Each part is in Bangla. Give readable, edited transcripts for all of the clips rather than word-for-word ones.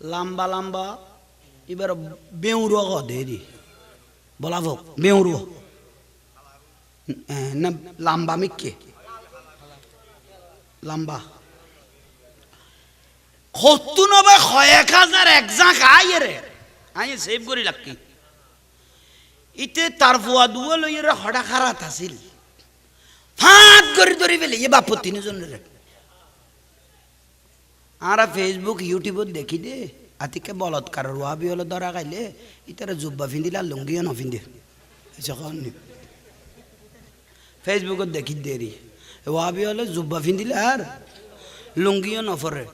লম্বা লম্বা এবার বেউরো দেরি বলাব বেউরো না লম্বা মিকে লম্বা কত নবে 1000 একজাক আইরে আই সেভ করি লাকি ইতে তার ফুয়া দুয়া লইরে হড়া খারাত আছিল ফাত করে ধরি ফেলে এ বাপ তিনজনের আর ফেসবুক ইউটিউব দেখি দে আতিকে বলৎকার রুয়াবি হলো ধরা খাইলে ইতারা জুব্বা ফিন্দিলা লুঙ্গিও ন ফিন্দে যখন ফেসবুকত দেখি দেরি ওয়াবি হলে জুব্বা ফিন্দিলে আর লুঙ্গিও নফরে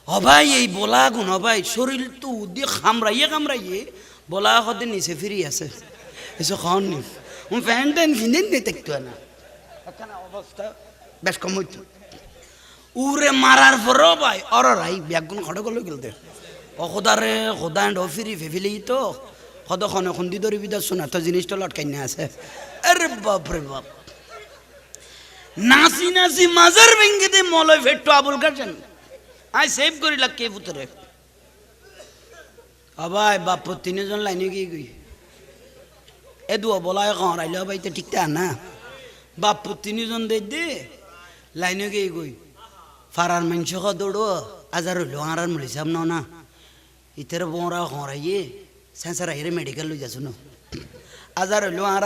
হবাই এই বলা গুণ হবাই শরীর তো উদি কামড়াইয়ে বলা হতে নিচে ফিরি আছে এসব খাওয়ান নি ফ্যান ট্যান ফিন্দিন দিয়ে দেখতো না অবস্থা বেশ কম হইতো উরে মারার পরও ভাই অরাই ব্যাগুন খড়ে করলে গেলতে অখদারে খোদায় ফিরি ফেফিলি তো খদ খনে খুন্দি ধরি বিদা শোনা তো জিনিসটা লটকাই না আছে আরে বাপ রে বাপ নাচি নাচি মাজার ভেঙ্গে দে Malay ফেটটো Abul Hassan I save করি লাগ কে পুতরে আবাই বাপ তিনজন লাইনে গিয়ে গই এ দুয়া বলায় খাওয়াইলে ভাই তো ঠিকটা না বাপ তিনজন দে লাইনে গিয়ে গই ফারার মাংস দৌড়ো আজার হইলো আর মলিসাম না ইতের বোরা হরাইয়ে সেন্সার আইরে মেডিকেল লই যাচ্ছ না আজার হইলো আর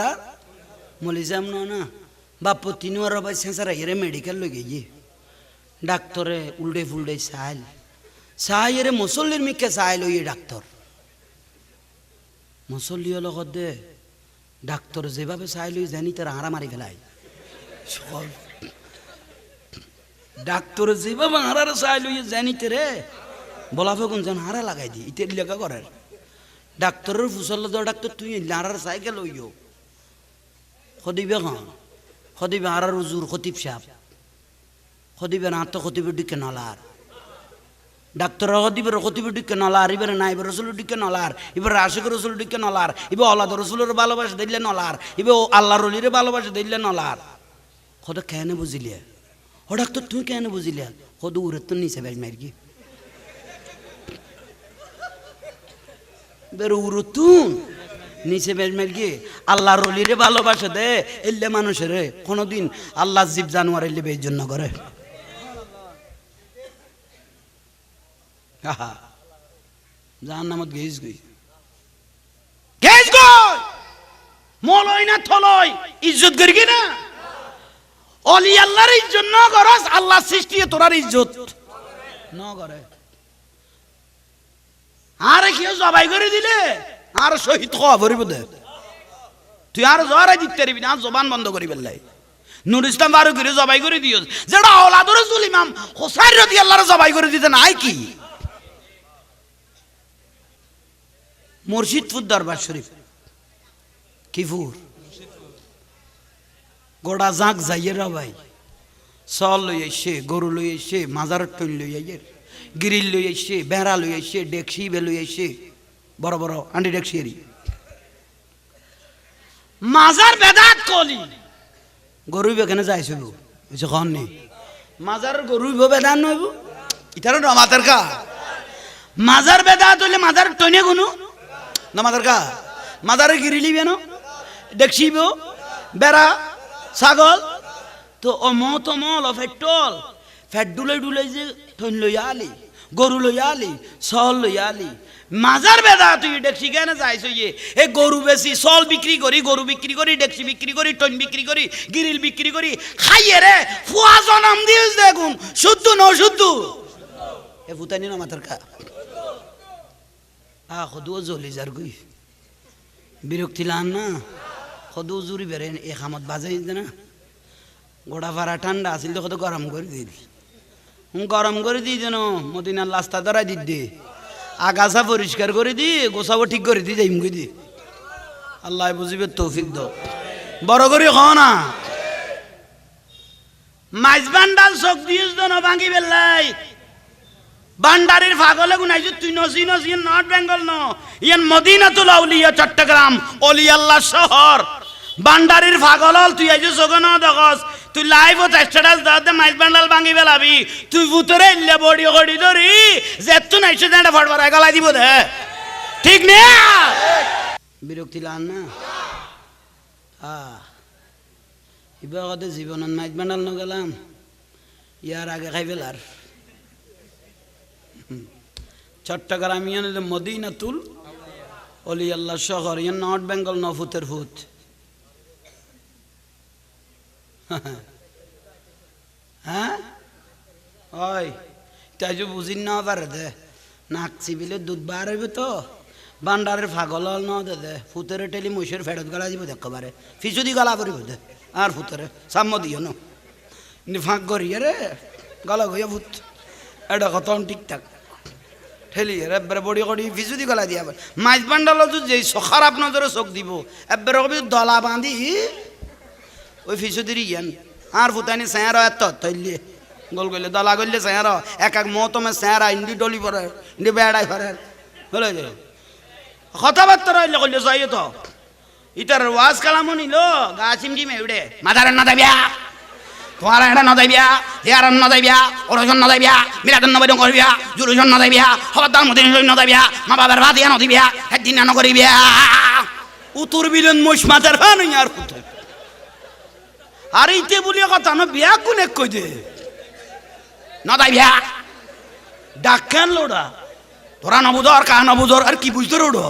মলিসাম না বাপ তিনবার ভাই সেন্সার আইরে মেডিকেল লই গিয়ে ডাক্তরে উল্টে ফুলটে সাইরে মুসল্লির মিকে সাইল ওই ডাক্তার মুসল্লি লগত দে ডাক্তার যেভাবে সাইল জানি তার হারা মারি ফেলাই সকল ডাক্তার যেভাবে হারার সাইল জানিতে রে বলা ফেগুন যেন হারা লাগাই দি ইতে লেখা করার ডাক্তারের ফুসল ডাক্তার তুই হারার সাইকেল হইও খদিবে খান খদিবে হারার উজুর খতিব সাপ খদিবে না তো খতিবের দিকে নলার ডাক্তার খতিবের খতিবের দিকে নলার এবার নাইবের রসুলের দিকে নলার এবার আশিক রসুলের দিকে নলার এবার আল্লাহ রসুলের ভালোবাসা দিলে নলার এবার আল্লাহর অলির ভালোবাসা দিলে নলার খদ কেন বুঝিলে ও ডাক্তার তুই কেন বুঝিলে খদ উড়ে তো নিচে বেশ মার কি বের উড়ো তুন নিচে বেশ মার কি আল্লাহর অলির ভালোবাসা দে এলে মানুষের কোনোদিন আল্লাহ জীব জানোয়ার এলে বের জন্য করে জাহান নামত গেইস গই মলয় না থলয় ইজ্জত করি কি না অলি আল্লাহর ইজ্জত ন করস আল্লাহ সৃষ্টি তোরার ইজ্জত ন করে আরে কি জবাই করে দিলে আর শহীদ খাওয়া ভরিব দে তুই আর জরাই দিতে পারবি না জবান বন্ধ করি বেলাই নুর ইসলাম বারো করে জবাই করে দিও যেটা আওলাদুর রাসূল ইমাম হোসাইন রাদিয়াল্লাহু জবাই করে দিতে নাই কি মুর্শিদপুর দরবার শরীফ কিফুর গোড়া জাঁক যাইয়ে রা ভাই চল লই আইসে গরু লই আইসে মাজার টন লই আইয়ে গিরিল লই আইসে বেড়া লই আইসে ডেকসি বে লই আইসে বড় বড় আন্ডি ডেকসি এরি মাজার বেদাত কলি গরু বেখানে যাইছিল যখন নেই মাজার গরু বেদাত নইব ইতার মাতার কা মাজার বেদাত হইলে মাজার টনে গুনু না মাদার কা মাদারে গিরিলি বেন দেখছিব বেড়া ছাগল তো অমত অমল ফেটল ফেট ডুলে যে ঠন লই আলি গরু লই আলি সল লই আলি মাজার বেদা তুই দেখছি কেন যাইছ ইয়ে এ গরু বেশি সল বিক্রি করি গরু বিক্রি করি ডেকসি বিক্রি করি টন বিক্রি করি গিরিল বিক্রি করি খাইয়ে রে ফুয়া জনম দিস দেখুন শুদ্ধ ন শুদ্ধ এ ফুতানি না মাথার কা খদুও জ্বলি যার গই বিরক্তি লান না খদু জুরি বেরেন এ খামত বাজাই না গোড়া ভাড়া ঠান্ডা আসিল তো কত গরম করে দিল গরম করে দিই যেন মদিনার রাস্তা ধরাই দিত দে আগাছা পরিষ্কার করে দি গোছাবো ঠিক করে দি যাইম দি আল্লাহ বুঝিবে তৌফিক দাও বড় করে খাও না মাইজ বান্ডাল চোখ দিস না ভাঙি বেলাই বান্ডারির ফাগলে গুনাইছো তুই নসি নর্থ বেঙ্গল ন ইয়ান মদিনাতুল আউলিয়া চট্টগ্রাম অলি আল্লাহ শহর বান্ডারির ফাগল তুই আইছো সগন দেখস তুই লাইভ ও স্ট্যাটাস দাতে মাইজ বান্ডাল ভাঙি বেলাবি তুই ভূতরে ইল্লে বডি গড়ি ধরি যেত না এসে জানা ফটফটায় গলায় দিব দে ঠিক না বিরক্তি লান না এবার কত জীবনত মাইজ বান্ডাল নগেলাম ইয়ার আগে খাই ফেলার চট্টগ্রাম ইয়ান মদিনাতুল অলি আল্লাহ শহর ইয়ান নর্থ বেঙ্গল নফুতের ফুত হ্যাঁ ওই তাই যে বুঝিন না পারে দে নাক চিবিলে দুধ বার হইবে তো বান্ডারের ফাগল ন দে দে ফুতেরে টেলি মহিষের ফেরত গলা দিব দেখতে পারে ফিচুদি গলা করিব দে আর ফুতেরে সাম্য দিও ন ফাঁক করিয়ে রে গলা গইয়া ভূত এটা কত ঠিকঠাক ঠেলি এবারে বড়ি করি ফিচুদি গলা দিয়া মাছ বান্ডাল যে খারাপ নজরে চোখ দিব এবারে কবি দলা বাঁধি ওই ফিচুদির ইয়ান আর ফুতানি চেহারা এত তৈলিয়ে গোল গলে দলা গলে চেহারা এক এক মতমে চেহারা ইন্দি ডলি পরে ইন্দি বেড়াই পরে বলে যে কথাবার্তা রইলে করলে যাই তো ইটার ওয়াজ কালামো নিল গা চিমটি মেউড়ে মাথার না দেবিয়া তোমার এটা না দেবিয়া হেয়ার না দেবিয়া ওরজন না দেবিয়া মিলাদন নবদন করবিয়া জুলুজন না দেবিয়া খবরদার মদিন না দেবিয়া মা বাবার ভাত ইয়া না দিবিয়া একদিন না করিবিয়া উতুর বিলেন মোশ মাথার ফান আর ফুতে আর এইতে বলিয়া কথা না বিয়া কোনে কই দে না দাই বিয়া ডাক্কান লোড়া তোরা না বুঝো আর কাহা না বুঝো আর কি বুঝতো রোড়ো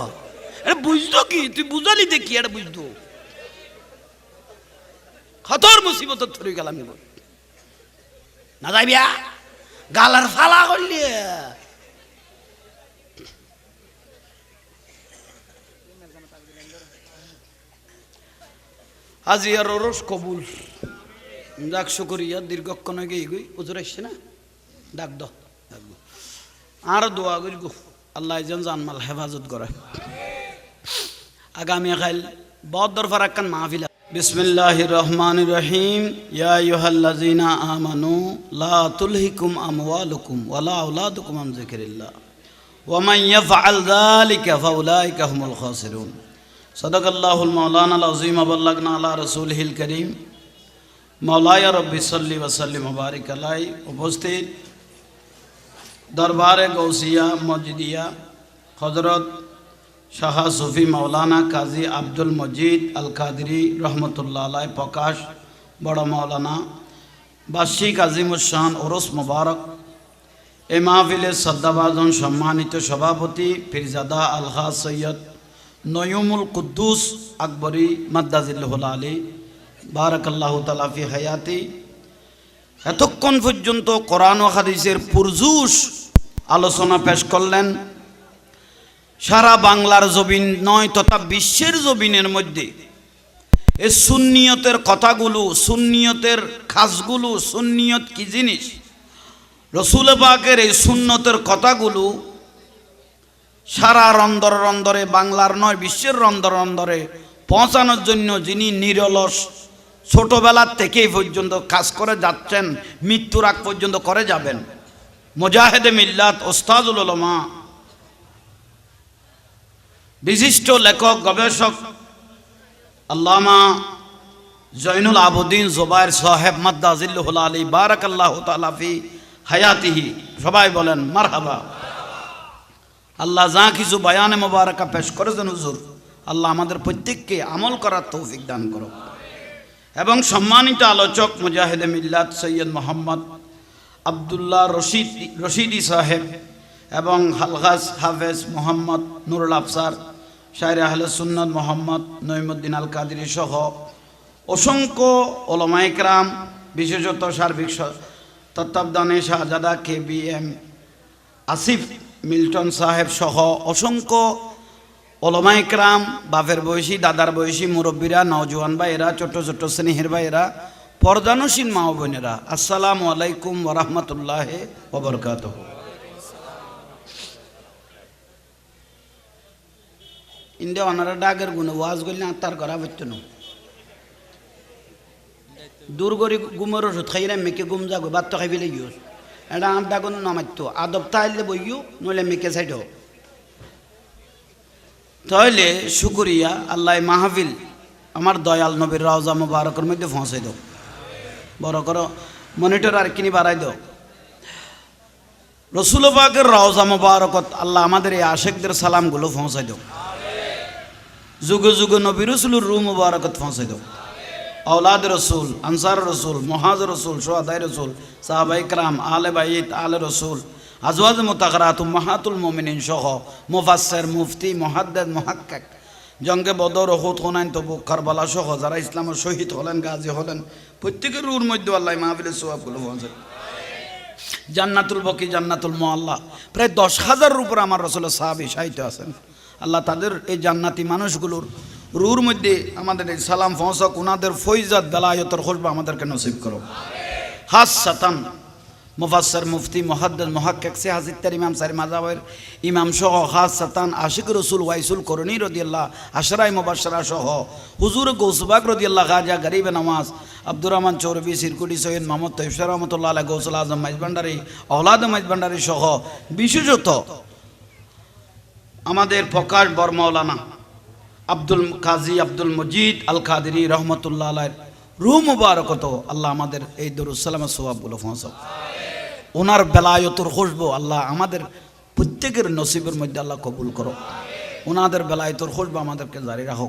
আরে বুঝতো কি তুই বুঝালি দেখি এটা বুঝতো খতর মুসিবত ধরে গেলাম না যাই বিয়া গালার ফালা করলি আজি আর রস কবুল ডাক শুকরিয়া দীর্ঘক্ষণ আগে গই উজুর আসছে না ডাক দ আর দোয়া করি গো আল্লাহ যেন জানমাল হেফাজত করে আগামী খাইল বদর ফারাক্কান মাহফিল বিসমিল্লাহির রহমানির রহিম ইয়া আইয়ুহাল্লাযিনা আমানু লা তুলহিকুম আমওয়ালুকুম ওয়ালা আওলাদুকুম আন যিকরিল্লাহ ওয়া মান ইয়াফআল যালিকা ফাউলাইকা হুমুল খাসিরুন সাদাকাল্লাহুল মাওলানাল আযীম ওয়া বাল্লাগনা আলা রাসূলিহিল কারীম মাওলায়া রব্বি সাল্লি ওয়া সাল্লিম ওয়া বারিক আলাইহি উপস্থিত দরবারে গৌসিয়া মসজিদিয়া হযরত শাহ সুফি মাওলানা কাজী আব্দুল মজিদ আল কাদরি রহমতুল্লাহ আলাই প্রকাশ বড় মাওলানা বার্ষিক আজিমুশান ওরস মুবারক এই মাহফিলের শ্রদ্ধাভাজন সম্মানিত সভাপতি পীরজাদা আলহা সৈয়দ নয়ুমুল কুদ্দুস আকবরী মাদ্দাজিল্লাহুল আলী বারাকাল্লাহু তাআলা ফি হায়াতি এতক্ষণ পর্যন্ত কোরআন ও হাদিসের পুরজুশ আলোচনা পেশ করলেন সারা বাংলার জমিন নয় তথা বিশ্বের জমিনের মধ্যে এই সুন্নিয়তের কথাগুলো সুন্নিয়তের খাসগুলো সুন্নিয়ত কি জিনিস রসুল পাকের এই সুন্নতের কথাগুলো সারা রন্দর রন্দরে বাংলার নয় বিশ্বের রন্দর রন্দরে পৌঁছানোর জন্য যিনি নিরলস ছোটবেলার থেকেই পর্যন্ত কাজ করে যাচ্ছেন মৃত্যুর আগ পর্যন্ত করে যাবেন মুজাহিদে মিল্লাত ওস্তাদুল উলামা বিশিষ্ট লেখক গবেষক আল্লামা জয়নুল আবেদিন জুবায়ের সাহেব মাদ্দাজিল্লাহুল আলী বারাকাল্লাহু তাআলা ফি হায়াতিহি সবাই বলেন মারহাবা আল্লাহ যা কিছু বয়ানে মুবারাকা পেশ করেছেন হুজুর আল্লাহ আমাদের প্রত্যেককে আমল করার তৌফিক দান করো এবং সম্মানিত আলোচক মুজাহিদে মিল্লাত সৈয়দ মোহাম্মদ আব্দুল্লাহ রশিদি সাহেব এবং হালগাস হাফেজ মোহাম্মদ নুরুল আফসার শায়রে আহলে সুন্নাত মোহাম্মদ নঈমুদ্দিন আল কাদরি সহ অসংখ্য ওলামায়ে কেরাম বিশেষত সার্বিক তত্ত্বাবধানে শাহজাদা KBM আসিফ মিল্টন সাহেব সহ অসংখ্য ওলামায়ে কেরাম বাপের বয়সী দাদার বয়সী মুরব্বীরা নওজোয়ান ভাইয়েরা ছোট ছোট স্নেহের ভাইয়েরা পর্দানসীন মা বোনেরা আসসালামু আলাইকুম ওয়া রাহমাতুল্লাহি ওয়া বারাকাতুহু ইন্ডিয়া ওনারা ডাকের গুণে ওয়াজ করলে আত্মার করা হচ্ছে না দূর করি গুমের ওষুধ খাইলে মেকে গুম যাগো বাদ তো খাই ফেলে গিয়ে এটা আড্ডা কোনো নামাইতো আদব তাইলে বইও নইলে মেকে সাইড তাহলে শুকরিয়া আল্লাহ মাহফিল আমার দয়াল নবীর রওজা মুবারকের মধ্যে পৌঁছে দাও বড় করো মনিটর আর কিনি বাড়াই দাও রসুল পাকের রওজা মুবারকত আল্লাহ আমাদের এই আশেকদের সালামগুলো পৌঁছাই দাও যুগ যুগ নবী রসুলের রূহ মুবারকত পৌঁছাই দাও औलाद रसूल अंसार रसूल मुहाजिर रसूल शुहदाए रसूल साहबाए कराम आले बैत आले रसूल अज़वाज मुतहहरात उम्महातुल मोमिनीन सह मुफास्सिर मुफ्ती मुहद्दिस मुहक्किक जंगे बदर उहुद हुनाइन तबुक करबला सह যারা ইসলামের শহীদ হলেন গাজী হলেন প্রত্যেকের রূহের মধ্যে আল্লাহ মাহফিলের সওয়াবগুলো পৌঁছায় জান্নাতুল বকি জান্নাতুল মুআল্লা প্রায় 10,000-এর উপর আমার রাসূলের সাহাবী শাহিদ আছেন আল্লাহ তাদের এই জান্নাতি মানুষগুলোর রুর মধ্যে আমাদের এই সালাম পৌঁছাক ওনাদের ফয়জাত বেলায়েতের খুশবু আমাদেরকে নসিব করো খাসসাতান মুফাসসির মুফতি মুহাদ্দিস মুহাক্কিক সে হাজির ইমাম সারি মাযহাবের ইমাম সহ খাসসাতান আশিক রাসূল ওয়াইসুল করণী রাদিয়াল্লাহু আশরাই মুবাশশারা সহ হুজুর গৌসবাগ রাদিয়াল্লাহু খাজা গরিব নওয়াজ আব্দুর রহমান চৌরবি সিরকুটি সৈয়দ মোহাম্মদ তৈয়ব রহমাতুল্লাহ আলাইহি গৌসুল আজম মাইজভান্ডারী আওলাদ মাইজভান্ডারী সহ বিশেষত আমাদের প্রকাশ বরমাওলানা আব্দুল কাজী আব্দুল মজিদ আল কাদেরী রহমতুল্লাহ আলাইহির রূহ মুবারকত আল্লাহ আমাদের এই দরুদ সালামের সওয়াবগুলো পৌঁছাও ওনার বেলায়েতের খুশবু আল্লাহ আমাদের প্রত্যেকের নসিবের মধ্যে আল্লাহ কবুল করো ওনাদের বেলায়েতের খুশবু আমাদেরকে জারি রাখো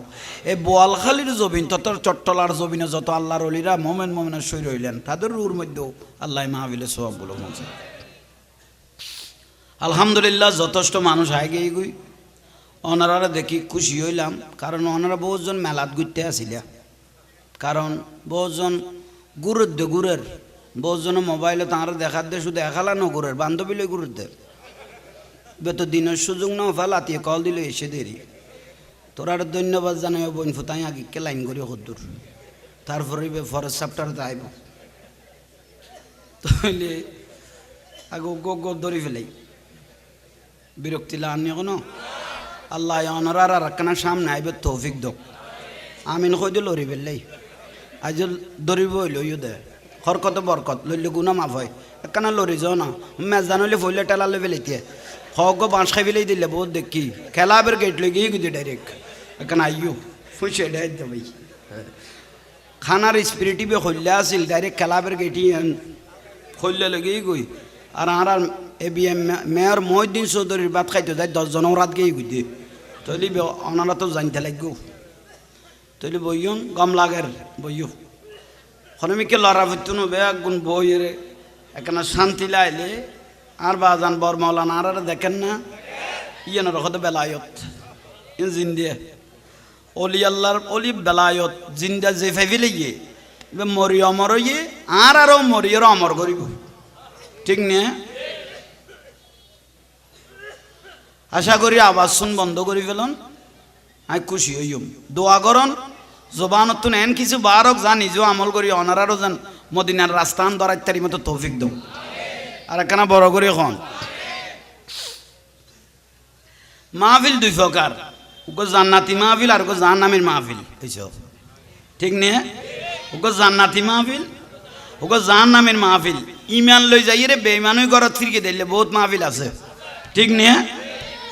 এই বোয়ালখালীর জমিন তত চট্টলার জমিনে যত আল্লাহর ওলিরা মোমেন মোমেনের সই রইলেন তাদের রুহুর মধ্যেও আল্লাহ মাহফিলের সওয়াবগুলো পৌঁছায় আলহামদুলিল্লাহ যথেষ্ট মানুষ আগে গই ওনারা দেখি খুশি হইলাম কারণ ওনারা বহুজন মেলাত ঘুরতে আসিলা কারণ বহুজন গুরের বহুজন মোবাইলে তাঁরা দেখার দে শুধু একালা নগুরের বান্ধবী লই গুরুদের বেত দিনের সুযোগ না ফেলাতিয়ে কল দিলে এসে দেরি তোরা ধন্যবাদ জানাই বোন ফুতাই আগে কে লাইন করি হদ্দুর তারপরে ফরেস্ট চ্যাপ্টার যাইব তাহলে আগে গো ধরি ফেলাই বিরক্তি লাগানি কোনো আল্লাহ অনরার আর একখানা সামনে আইবে তৌফিক দো আমিন কই দিল লরি বেললাই আজ দরিব হইল ইউ দে হরকত বরকত লইলে গুনা মাফ হয় একখানা লরি যাও না মেজান হইলে ফইলে টেলা লই বেলাইতে হক বাঁশ খাই বেলাই দিলে বহুত দেখি খেলাবের গেট লই গিয়ে গুদি ডাইরেক্ট একখানা আইও ফুসে ডাই দে ভাই খানার স্পিরিটিভে হইলে আসিল ডাইরেক্ট খেলাবের গেটি হইলে লগেই গই আর আর A B M mayor Mohiuddin চৌধুরীর ভাত খাইতে যায় 10 জন রাত গিয়ে গুদি তৈলি ওনারা তো জানতে লাগবো তৈলি বইয়ন গম লাগের বইও হনমিকে লড়া ফুতুন বে গুণ বইয়ের এখানে শান্তি লাইলে আর বাজান বর মৌলানা আর দেখেন না ইয়েন রকত বেলায়ত ইন জিন্দিয়ে অলি আল্লাহর অলি বেলায়ত জিন্দা যে ফাইভিলে গিয়ে মরি অমর ইয়ে আর আরও মরিয়েরও অমর করিব ঠিক না আশা করি আওয়াজ শুন বন্ধ করে ফেলুন আমি খুশি হইম দোয়া করন জবানত এন কিছু বারক যা নিজেও আমল করি অনারারও যান মদিনার রাস্তান ধরা ইত্যাদি মতো তৌফিক দো আর একখানা বড় করে এখন মাহফিল দুই প্রকার ওকে জান্নাতি মাহফিল আর ওকে জাহান্নামের মাহফিল এইসব ঠিক নিয়ে ওকে জান্নাতি মাহফিল ওকে জাহান্নামের মাহফিল ইমান লই যাই রে বেঈমানই ঘরত ফিরকে দিলে বহুত মাহফিল আছে ঠিক নিয়ে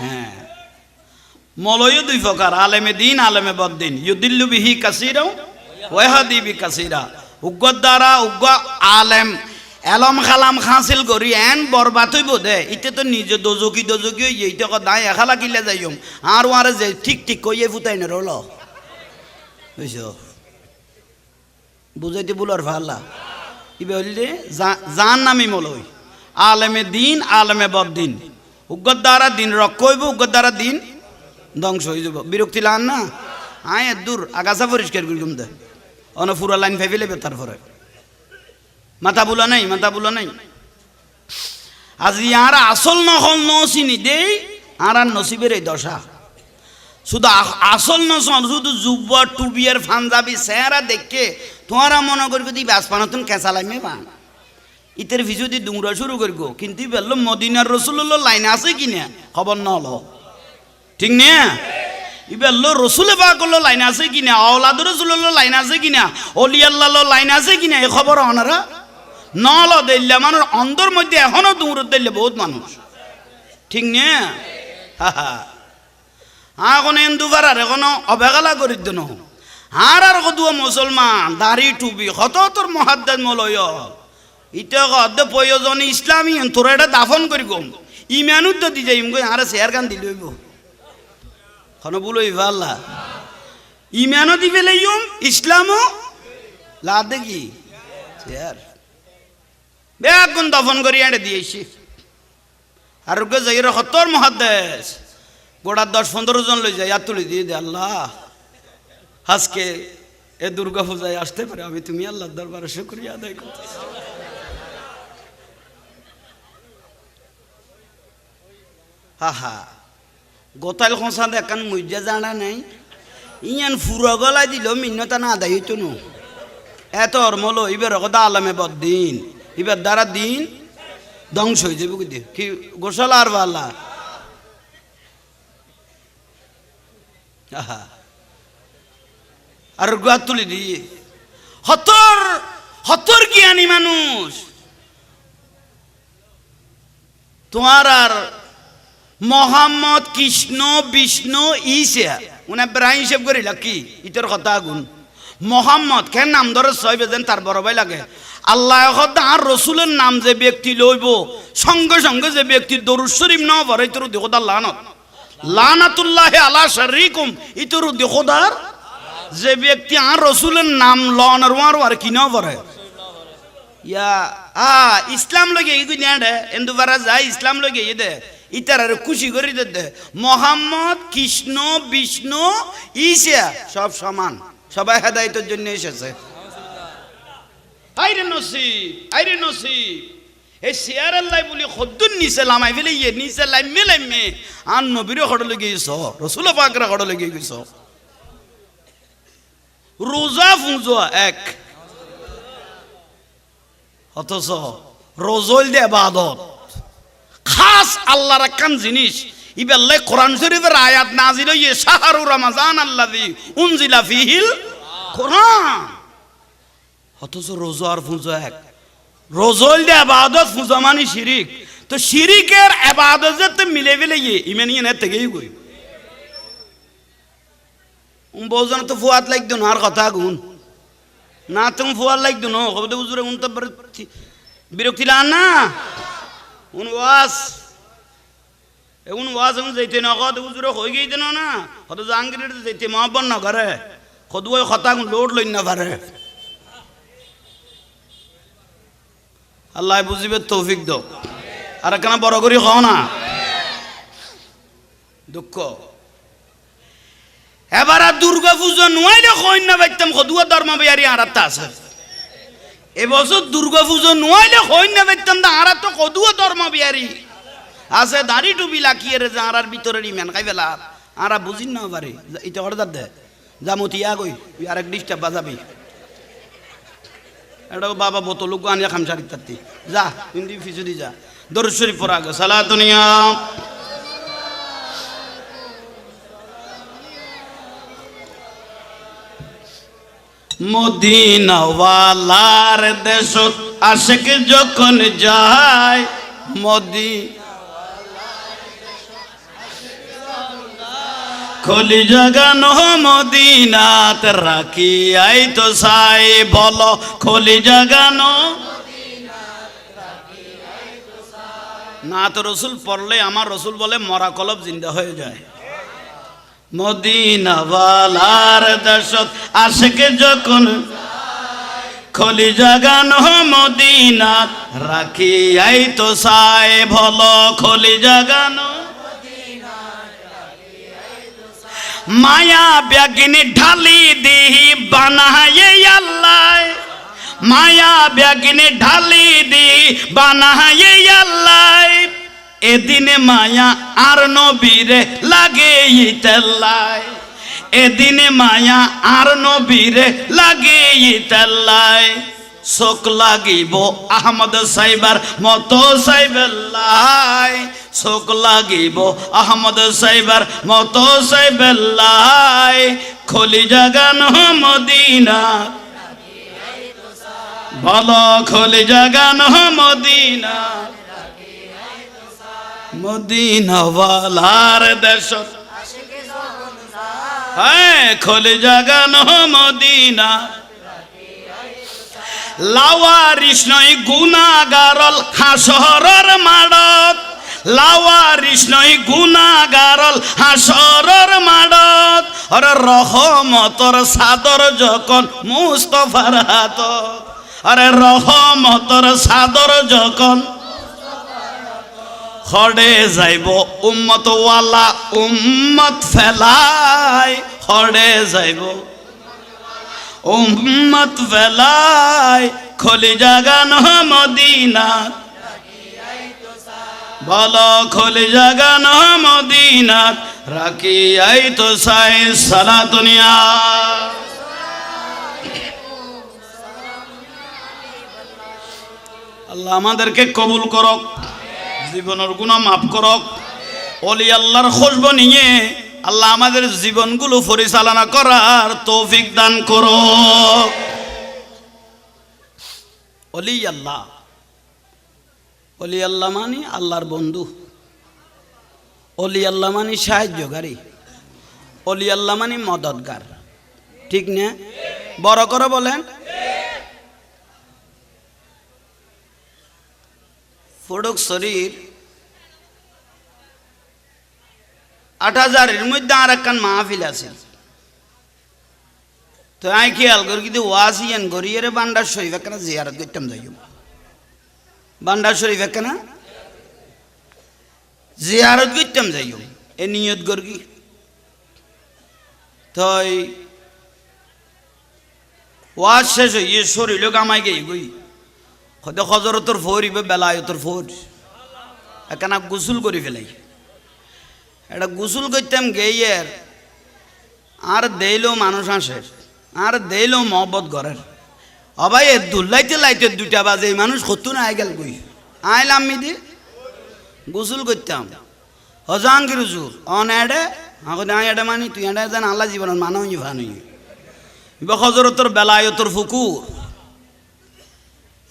হ্যাঁ মৌলয়ী দুই প্রকার আলেমে দিন আলেমে বদ্দিন ইউদিল্লু বিহি কাসীরা ওয়া ইয়াহদি বি কাসীরা উগ্গর দ্বারা উগ্গ আলেম এলম খালাম হাসিল করি এন বরবাদ হইব দে ইতে তো নিজে দজকি এইটা ক দায় এখালা কিলে যাইম আর ওয়ারে যে ঠিক ঠিক কইয়ে ফুটাই না রল বুঝছ বুঝাইতে বলার ভাল্লা ইবে হইলে জান নামি মৌলয়ী আলেমে দিন আলেমে বদ্দিন উগ্গর দ্বারা দিন রক্ষ হইব উগ্গর দ্বারা দিন ধ্বংস হয়ে যাব বিরক্তি লান না আয় দূর আগাছা পরিষ্কার করলাম দে অন পুরা লাইন ভাবি লেবে তারপরে মাথা বুলা নাই আজ ইয়ার আসল নহল নচিনি দেই আর আর নসিবের এই দশা শুধু আসল নসল শুধু যুব টুবিয়ার ফাঞ্জাবি চেহারা দেখে তোমারা মনে করবে তুই বাসপানতুন কেঁচা লাইমে পান ইতের ভিজু দি দুংরা শুরু করবো কিন্তু বললো মদিনার রসুল্লাহ লাইন আছে কিনা খবর ন হলো ঠিক না এবার রসুলে পাকল লাইন আছে কিনা আওলাদ রসুল্লাহ লাইন আছে কিনা অলি আল্লাহ লাইন আছে কিনা এই খবর ওনারা নল দিল্লা মানুষ অন্তর মধ্যে এখনো দূর দিল্লে বহুত মানুষ ঠিক না এখন হিন্দু পাড়ার এখনো অবহেলা করি দেন আর কদুয়া মুসলমান দাড়ি টুবি কত তোর মহাদ্দেদ মলয় ইটা কদ প্রয়োজন ইসলামী তোরা এটা দাফন করি গম ইমানুর তো দি যাইম গই আর শেয়ার গান দিল খন বলো ইভাল্লা ইমানও দিবে লাইম ইসলামও লা দেখি শেয়ার বেগুন দাফন করি এনে দিয়েছি আর যাই কতর মহাদ্দেশ গোড়ার 10-15 জন লই যায় আর তুলে দিয়ে দে আল্লাহ আজকে এ দুর্গা পূজায় আসতে পারে আমি তুমি আল্লাহর দরবারে শুকরিয়া আদায় করতেছি হা গোতাল খোঁসা দেখান মুজা জানা নাই ইয়ান ফুরা গলা দিল মিন্নতা না আদায় হইতো নো এত অর্মল এবার কথা আলামে বদিন এবার দ্বারা দিন ধ্বংস হয়ে যাবে কি গোসাল আর বাল্লা আর গাত তুলে দিয়ে হতর জ্ঞানী মানুষ তোমার আর মোহাম্মদ কৃষ্ণ বিষ্ণু ঈসা উনি প্রায় হিসেব করি কি ইটার কথা আগুন মোহাম্মদ কেন নাম ধরে ছয় বেজেন তার বড় ভাই লাগে আল্লাহ আর রসুলের নাম যে ব্যক্তি লইব সঙ্গে সঙ্গে যে ব্যক্তির দরুদ শরীফ না পড়ে তোর দেখোদার লানত লানাতুল্লাহি আলা শারিকুম ইতর দেখোদার যে ব্যক্তি আর রসুলের নাম লন আর কি না পড়ে ইয়া ইসলাম লগে এই গুণে এন্দু বারা যায় ইসলাম লগে এই দে ইতার আর খুশি করে দে মোহাম্মদ কৃষ্ণ বিষ্ণু ঈসা সব সমান সবাই হেদায়েতের জন্য এসেছে আইরে নসিব এই শেয়ার আল্লাহ বলি খদ্দুন নিচে লামাই ফেলে ইয়ে নিচে লাইমে আর নবীরে খড় লেগে গেছ রসুল পাকরা খড় লেগে গেছ রোজা ফুঁজোয়া এক অথচ রোজল দে ইবাদত খাস আল্লাহর একখান জিনিস ইবাল্লাই কোরআন শরীফের আয়াত নাজিল হইয়ে শাহরু রমাজান আল্লাযী উনজিলা ফীহিল কোরআন অথচ রোজা আর ফুঁজো এক রোজল দে ইবাদত ফুঁজো মানে শিরিক তো শিরিকের ইবাদত যে মিলে ফেলে ইমানিয়ে না থেকেই গই বউজন তো ফুয়াত লাগতো না আর কথা গুণ না তুমি ফুয়ার লাগতো না কবে হুজুরে উন তো বিরক্তি লান না উন ওয়াজ যাইতে না কত হুজুরে হয়ে গেইতে না কত জাহাঙ্গীরের যাইতে মহাব্বন না করে কত ওই কথা লোড লই না পারে আল্লাহ বুঝিবে তৌফিক দাও আর কেন বড় করি খাও না দুঃখ এবার আর দুর্গা পুজো নোয়াইলে কইন না বাইতাম কদুয়া ধর্ম বিয়ারি আরাতটা আছে এবছর দুর্গা পুজো নোয়াইলে কইন না বাইতাম দা আরা তো কদুয়া ধর্ম বিয়ারি আছে দাড়ি টুপি লাকিয়ে রে যা আরার ভিতরের ইমান খাই ফেলা আরা বুঝিন না পারে এটা অর্ডার দে জামতিয়া কই তুই আরেক ডিস্টার্ব বাজাবি এটাও বাবা বোতল আনিয়া খামসারি তাত্তি যা হিন্দি ফিসুদি যা দরুদ শরীফ পড়া গে সালাতুনিয়া মদিনাওয়ালার দেশ আশেক যখন যায় খলি জাগানো মদিনাত রাখি আই তো সাই বলো খলি জাগানো না তো রসুল পড়লে আমার রসুল বলে মরা কলব জিন্দা হয়ে যায় মদিনাওয়ালার দেশত আশেকে যখন খলি জাগানো মদিনাত রাখি আই তো সাই ভলো খলি জাগানো মায়া ব্যাগিনী ঢালি দিহি বানায়ে আল্লাহ মায়া ব্যাগিনী ঢালি দি বানায়ে আল্লাহ এদিনে মায়া আর নবীরে লাগে ইতাল্লাই এদিনে মায়া আর নবীরে লাগে ইতাল্লাই শোক লাগিব আহমদ সাইবার মতো সাইবেল্লাই শোক লাগিব আহমদ সাইবার মতো সাইবেল্লাই খলি জাগানো মদিনা ভালো খলি জাগানো মদিনা মদিনাওয়ালার দেশ হ্যাঁ খোলে জাগানো মদিনা লাওয়ারিস নয় গুনাহগারল হাসরের মাঠত লাওয়ারিস নয় গুনাহগারল হাসরের মাঠত আরে রহমতর সাদর যখন মুস্তাফার হাতত আরে রহমতর সাদর যখন হড়ে যাইব উম্মত ওয়ালা উম্মত ফেলাই হড়ে যাইব উম্মত ফেলাই খলি জাগানো মদিনা বলো খলি জাগানো মদিনা রাখি আই তো সাই সারা দুনিয়া আল্লাহ আমাদেরকে কবুল করক জীবনের গুনাহ মাফ করক ওলি আল্লাহর খুশবু নিয়ে আল্লাহ আমাদের জীবনগুলো পরিচালনা করার তৌফিক দান করুক ওলি আল্লাহ মানে আল্লাহর বন্ধু ওলি আল্লাহ মানে সাহায্যকারী ওলি আল্লাহ মানে মদতগার ঠিক না বড় করে বলেন ফড়ক শরীর ৮০০০-এর মধ্যে আর একখান মাহফিল আছে তো আই খেয়াল করি কিন্তু ওয়াসিয়ান গরিয়ের বান্ডার শরীফ একখানা জিয়ারত করতাম যাই বান্ডার শরীফ একখানা জিয়ারত করতাম যাই এ নিয়ত করি তো ওয়াজ শেষ হয়ে শরীর কামাই গেই গই হয়তো হজরতর ফরিব বেলায়তর ফোর একখানা গোসল করে ফেলাই এটা গোসল করতাম গেইয়ের আর দেইলো মানুষ আসে আর দেইলো মহব্বত ঘরের অবাই এ দুল্লাইতে লাইতে 2টা বাজে এই মানুষ কতক্ষণ আই গেল কই আইলাম মিদি গোসল করতাম হজাঙ্গির হুজুর অন এডে আমাকে আই এডে মানি তুই এডে যেন আল্লাহ জীবনের মানব ভানুই ইবা হজরতর বেলায়তর ফুকুর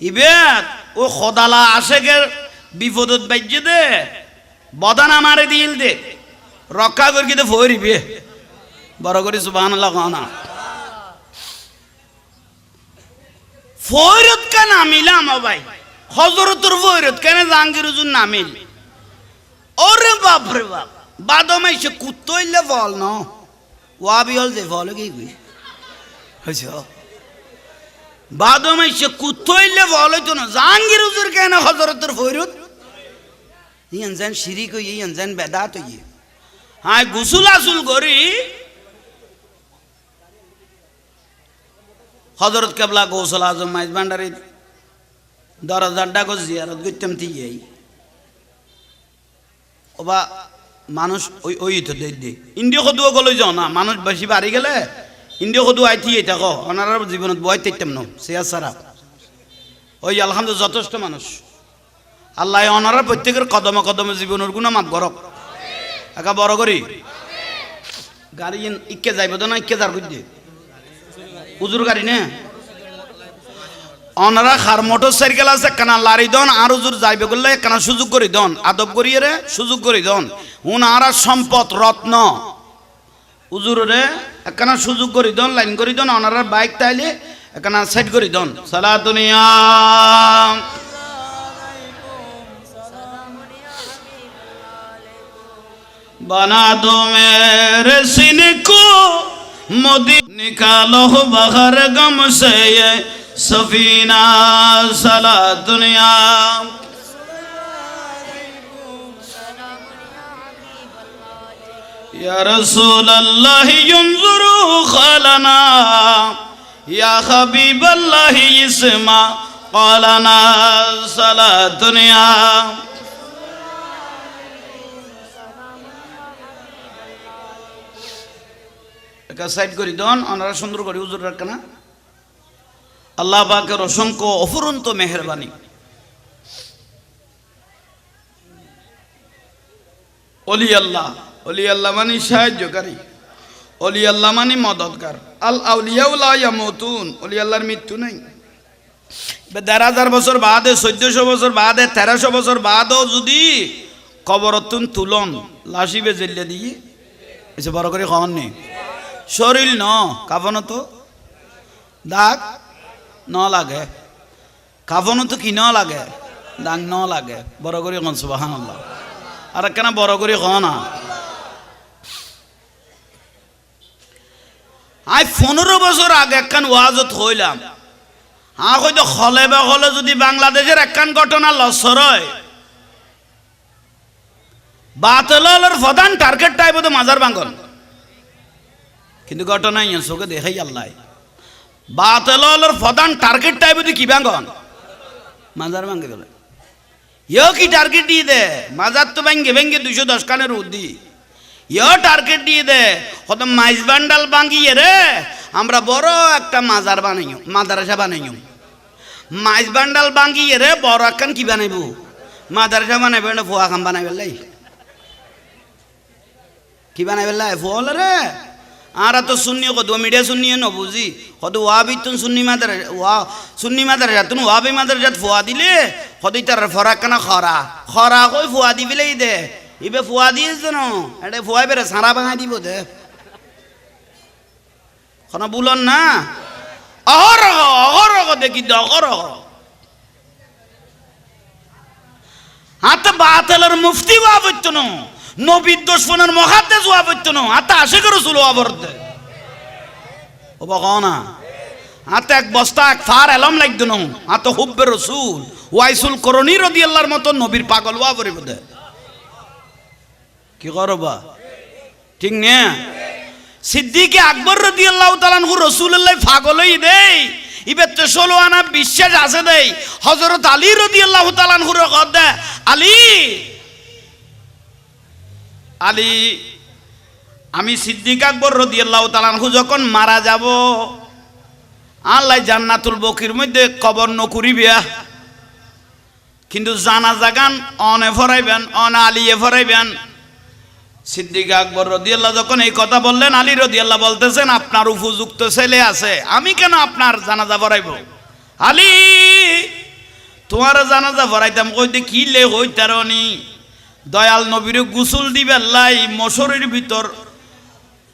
ইবেত ও খদালা আশেকের বিপদত বাইজে দে বদান আমারে দিল দে রক্ষা করি কিন্তু ফরিবে বড় করে সুবহানাল্লাহ কানা ফরিদ কেন নামিলাম ভাই হযরতুর ফরিদ কেন জাহাঙ্গীর হুজুর নামিল ওরে বাপ রে বাপ বাদমে সে কুত্তইলে বল না ওয়াবি হল যে বল কি কই হইছে বাদমে সে কুত্তইলে বল হইতো না জাহাঙ্গীর হুজুর কেন হযরতুর ফরিদ ইয়ান জান শিরিক হই ইয়ান জান বেদাত হই হাই গোসল আসুল করি হযরত কেবলা গৌসল আজম মাইজ ভান্ডারি ১০,০০০ টাকা জিয়ারত করতাম তিই ওবা মানুষ ওই তো দে ইন্ডিয়া কদু গলৈ যাও না মানুষ বেশি বাড়ি গেলে ইন্ডিয়া কদু আইতি থাকো ওনার জীবনত বয় থাকতাম না সিয়া সারা ওই আলহামদুলিল্লাহ যথেষ্ট মানুষ আল্লাহ ওনারা প্রত্যেকের কদমে কদমে জীবনের গুণা মাফ করক একা বড় করি গাড়ি ইকে যাইব তো না ইকে যার করতে উজুর গাড়ি না ওনারা খার মোটর সাইকেল আছে কানা লারি দন আর উজুর যাইবে করলে কানা সুযোগ করি দন আদব করিয়ে রে সুযোগ করি দন উনারা সম্পদ রত্ন উজুরে একখানা সুযোগ করি দন লাইন করি দন ওনারা বাইক তাইলে একখানা সাইড করি দন সালাতুনিয়া बना दो मेरे सीने को मोदी निकालो बाहर गम से ये सफीना सला दुनिया या रसूल अल्लाह युंजुरु खलना या हबीब अल्लाह इस्मा qala सला दुनिया সাইড করি দন ওনারা সুন্দর করে হুজুর রাখনা আল্লাহ পাকের অসংখ্য অফুরন্ত মেহেরবানি ওলি আল্লাহ মানে সাহায্যকারী ওলি আল্লাহ মানে মদতগার আল আউলিয়া লা ইয়ামুতুন ওলি আল্লাহর মৃত্যু নাই ১,০০০ বছর বাদে ১৪০০ বছর বাদে ১৩০০ বছর বাদও যদি কবরতুন তুলন লাশিবে জেলে দিয়ে এসে বড় করে খাওয়ান নেই শরীর ন কাফনও তো দাগ ন লাগে, কাফনও তো কি ন লাগে, দাগ ন লাগে। বড় করে কন সুবহানাল্লাহ। আর কেন বড় করে ক না। আই 15 বছর আগে একখান ওয়াজত হইলাম। হয়তো হলে বা হলে যদি বাংলাদেশের একখান ঘটনা লসর হয়, বাতলের প্রধান টার্গেট টাইপ হতো মাজার ভাঙন। কিন্তু ঘটনা ইয়ে চোখে দেখাই আল্লাহ, বাতলের প্রধান টার্গেট টাইপ হতো কি ভাঙন, মাজার ভাঙে গেলে। ইয়ে কি টার্গেট দিয়ে দে, মাজার তো ভেঙ্গে ভেঙ্গে 210 খানের উদ্দি। ইয়ে টার্গেট দিয়ে দে কত মাইজ বান্ডাল ভাঙিয়ে রে আমরা বড় একটা মাজার বানাইও, মাদ্রাসা বানাইও। মাইজ বান্ডাল ভাঙিয়ে রে বড় একখান কি বানাইব, মাদ্রাসা বানাইব। না ফুয়া খাম বানাই ফেললাই, কি বানাই ফেললাই ফুল রে। আর তো শুনি কত মিডিয়া শুনি নবুঝি কত ওয়াবি তুন সুন্নি মাদার ওয়া সুন্নি মাদার তুন ওয়াবি মাদার জাত ফুয়া দিলে কত তার ফরাক কানা খরা খরা কই ফুয়া দি ফেলাই দে। ইবে ফুয়া দিয়েছ যেন এটা ফুয়াই বেড়ে সারা ভাঙাই দিব দে কোনো বুলন না। অহরহ অহরহ দেখি দে অহরহ। হাতে বাতেলের মুফতি ওয়া বইত না, নবীর দুশমনের মুহাদ্দিস ওয়া বইত না, হাতে আশিক রাসূল ওয়া বরতে ও বগনা। হাতে এক বস্তা এক ফার এলম লাগদ না, হাতে হুব্বে রাসূল ওয়াইসুল করনি রাদিয়াল্লাহর মত নবীর পাগল ওয়া বরিব দে। কি করবা ঠিক না। সিদ্দিক আকবর রাদিয়াল্লাহু তাআলা আনহু রাসূলুল্লাহ পাগলই দেই ইবে 16 আনা বিশ্বাস আছে দেই। হযরত আলী রাদিয়াল্লাহু তাআলা আনহু কদ আলী আলী আমি সিদ্দিক আকবর রাদিয়াল্লাহু তাআলা আনহু যখন মারা যাব আল্লাহ জান্নাতুল বকির মধ্যে কবর নকরিবিয়া, কিন্তু জানাজা গান অনে ফরাইবেন অন আলিয়ে ফরাইবেন। সিদ্দিক আকবর রাদিয়াল্লাহু যখন এই কথা বললেন, আলী রাদিয়াল্লাহু বলতেছেন আপনার উপযুক্ত ছেলে আছে, আমি কেন আপনার জানাজা পড়াইব। আলী তোমার জানাজা পড়াইতাম কইতে কি লে হইতারনি, দয়াল নবীরে গোসল দিবে লাই মশরের ভিতর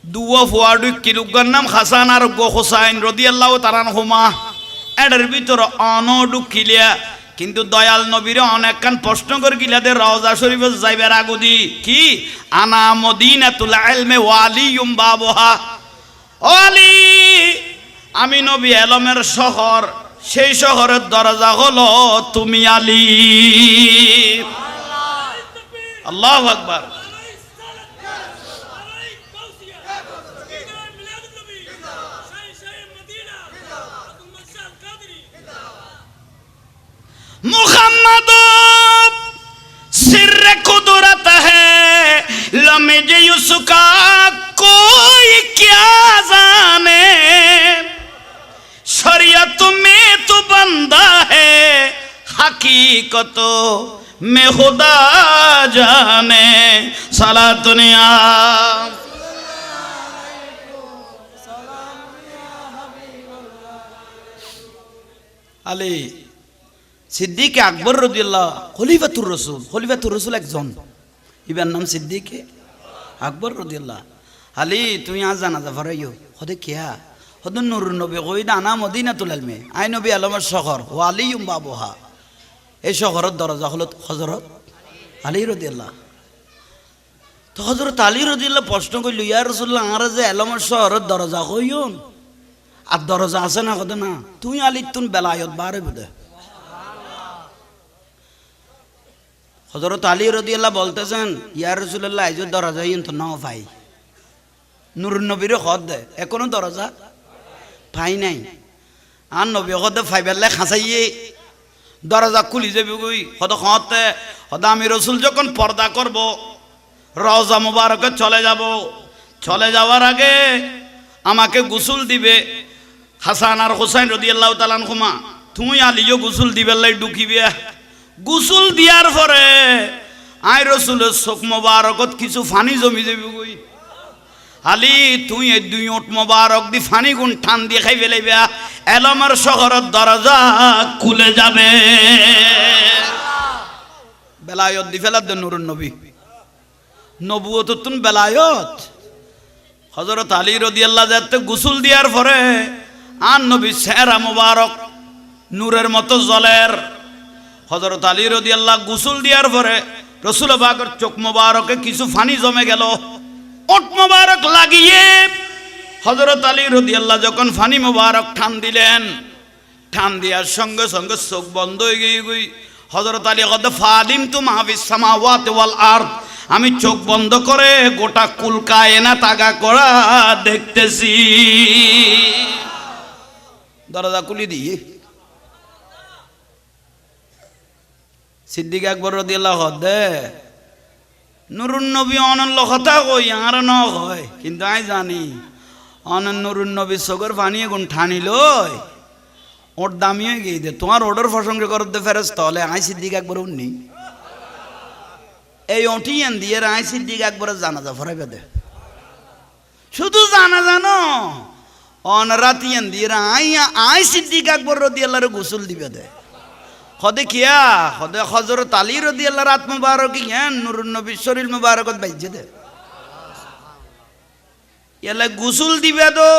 দুয়া ফুয়াডু কিরুগার নাম হাসান আর গো হোসাইন রাদিয়াল্লাহু তাআলা আনহুমা এটার ভিতর অনডু কিলিয়া। কিন্তু দয়াল নবীরে অনেকখান প্রশ্ন করে গিলাদের রওজা শরীফে যাইবার আগুদি কি আনা মদিনাতুল ইলমি ওয়া আলিয়ুম বাবুহা। ও আলী আমি নবী এলমের শহর, সেই শহরের দরজা হলো তুমি আলী। আল্লাহু আকবার। मुहम्मद सिर कुदरत है लमेज उसका कोई क्या जाने, शरीयत में तो बंदा है हकीकत में खुदा जाने। साला दुनिया আলী সিদ্দিক আকবর রাদিয়াল্লাহু খলিফাতুর রাসূল, খলিফাতুর রাসূল একজন, ইবার নাম সিদ্দিক আকবর রাদিয়াল্লাহু। আলী তুমি আজ জানাজা পড়াইও হদে কিয়া হদে নূর নবী কই আনা মদিনাতুল ইলমি আই নবী আলমের শহর ওয়া আলিয়ুম বাবুহা। এই শহরের দরজা হলো হযরত আলী রাদিয়াল্লাহু। তো হযরত আলী রাদিয়াল্লাহু প্রশ্ন কইল ইয়া রাসূলুল্লাহ আর যে আলমের শহরের দরজা কইউন আর দরজা আছে না কদ না তুই আলী তুন বেলায়ত বারে বদে। হযরত আলী রাদিয়াল্লাহু বলতেছেন ইয়া রাসূলুল্লাহ এই যে দরজা ইন্ত না ভাই নূর নবীর খদ দে এখনো দরজা পাই নাই। আর নবী খদ ফাইবেলে খাসাইয়ে দরজা খুলি যাবে কই হদ খতে হদ আমি রাসূল যখন পর্দা করব রওজা মুবারকে চলে যাব, চলে যাওয়ার আগে আমাকে গোসল দিবে হাসান আর হুসাইন রাদিয়াল্লাহু তাআলা আনহুমা। তুই আলীও গোসল দিবে লাই ঢুকিবে, গোসল দিয়ার পরে আই রাসূলের চোখ মোবারকত কিছু ফানি জমি যাবে কই আলী তুই এই 2 ওট মোবারক দি ফানি গুণ টান দিয়ে খাই ফেলাইবা, এলমের শহরের দরজা খুলে যাবে। বেলায়ত দি ফেলার দেন নূরুন নবী, নবুয়ত তুন বেলায়ত হযরত আলী রাদিয়াল্লাহু যাতে গোসল দেওয়ার পরে আর নবী চেহারা মোবারক নূরের মতো জ্বলের। হযরত আলী রাদিয়াল্লাহু গোসল দেওয়ার পরে রাসূল পাকের চোখ মোবারকে কিছু পানি জমে গেল। ওট মোবারক লাগিয়ে হযরত আলী রাদিয়াল্লাহু যখন পানি মোবারক টান দিলেন, টান দেওয়ার সঙ্গে সঙ্গে চোখ বন্ধ হয়ে গই। হযরত আলী কদ ফালিমতু মা ফিস সামাওয়াতি ওয়াল আরদ, আমি চোখ বন্ধ করে গোটা কুল কায়নাত আগা করা দেখতেছি। দরজা খুলে দিয়ে সিদ্দিক আকবর রাদিয়াল্লাহু দে নুরুন নবী অনন্য কথা কই আর ন হয়, কিন্তু আমি জানি অনন্য নুরুন নবী সগর পানি গুণ ঠানি লই ওর দামি হয়ে গিয়ে দে তোমার অর্ডার প্রসঙ্গ করতে ফেরেস্তা হলে আই সিদ্দিক আকবর উনি এই ওটিয়ান দিয়ে আই সিদ্দিক আকবরের জানাজা ফরাইবে দে। শুধু জানা জানো অন রাতিয়ান দিয়ে আই সিদ্দিক আকবর রাদিয়াল্লাহু গোসল দিবে দে। খদে কিয়া খদে হযরত আলী রাদিয়াল্লাহু রাত মুবারক ইয়ান নূরুন নবী শরীর মুবারকত বাইজে দে। এলা গোসল দিবে তো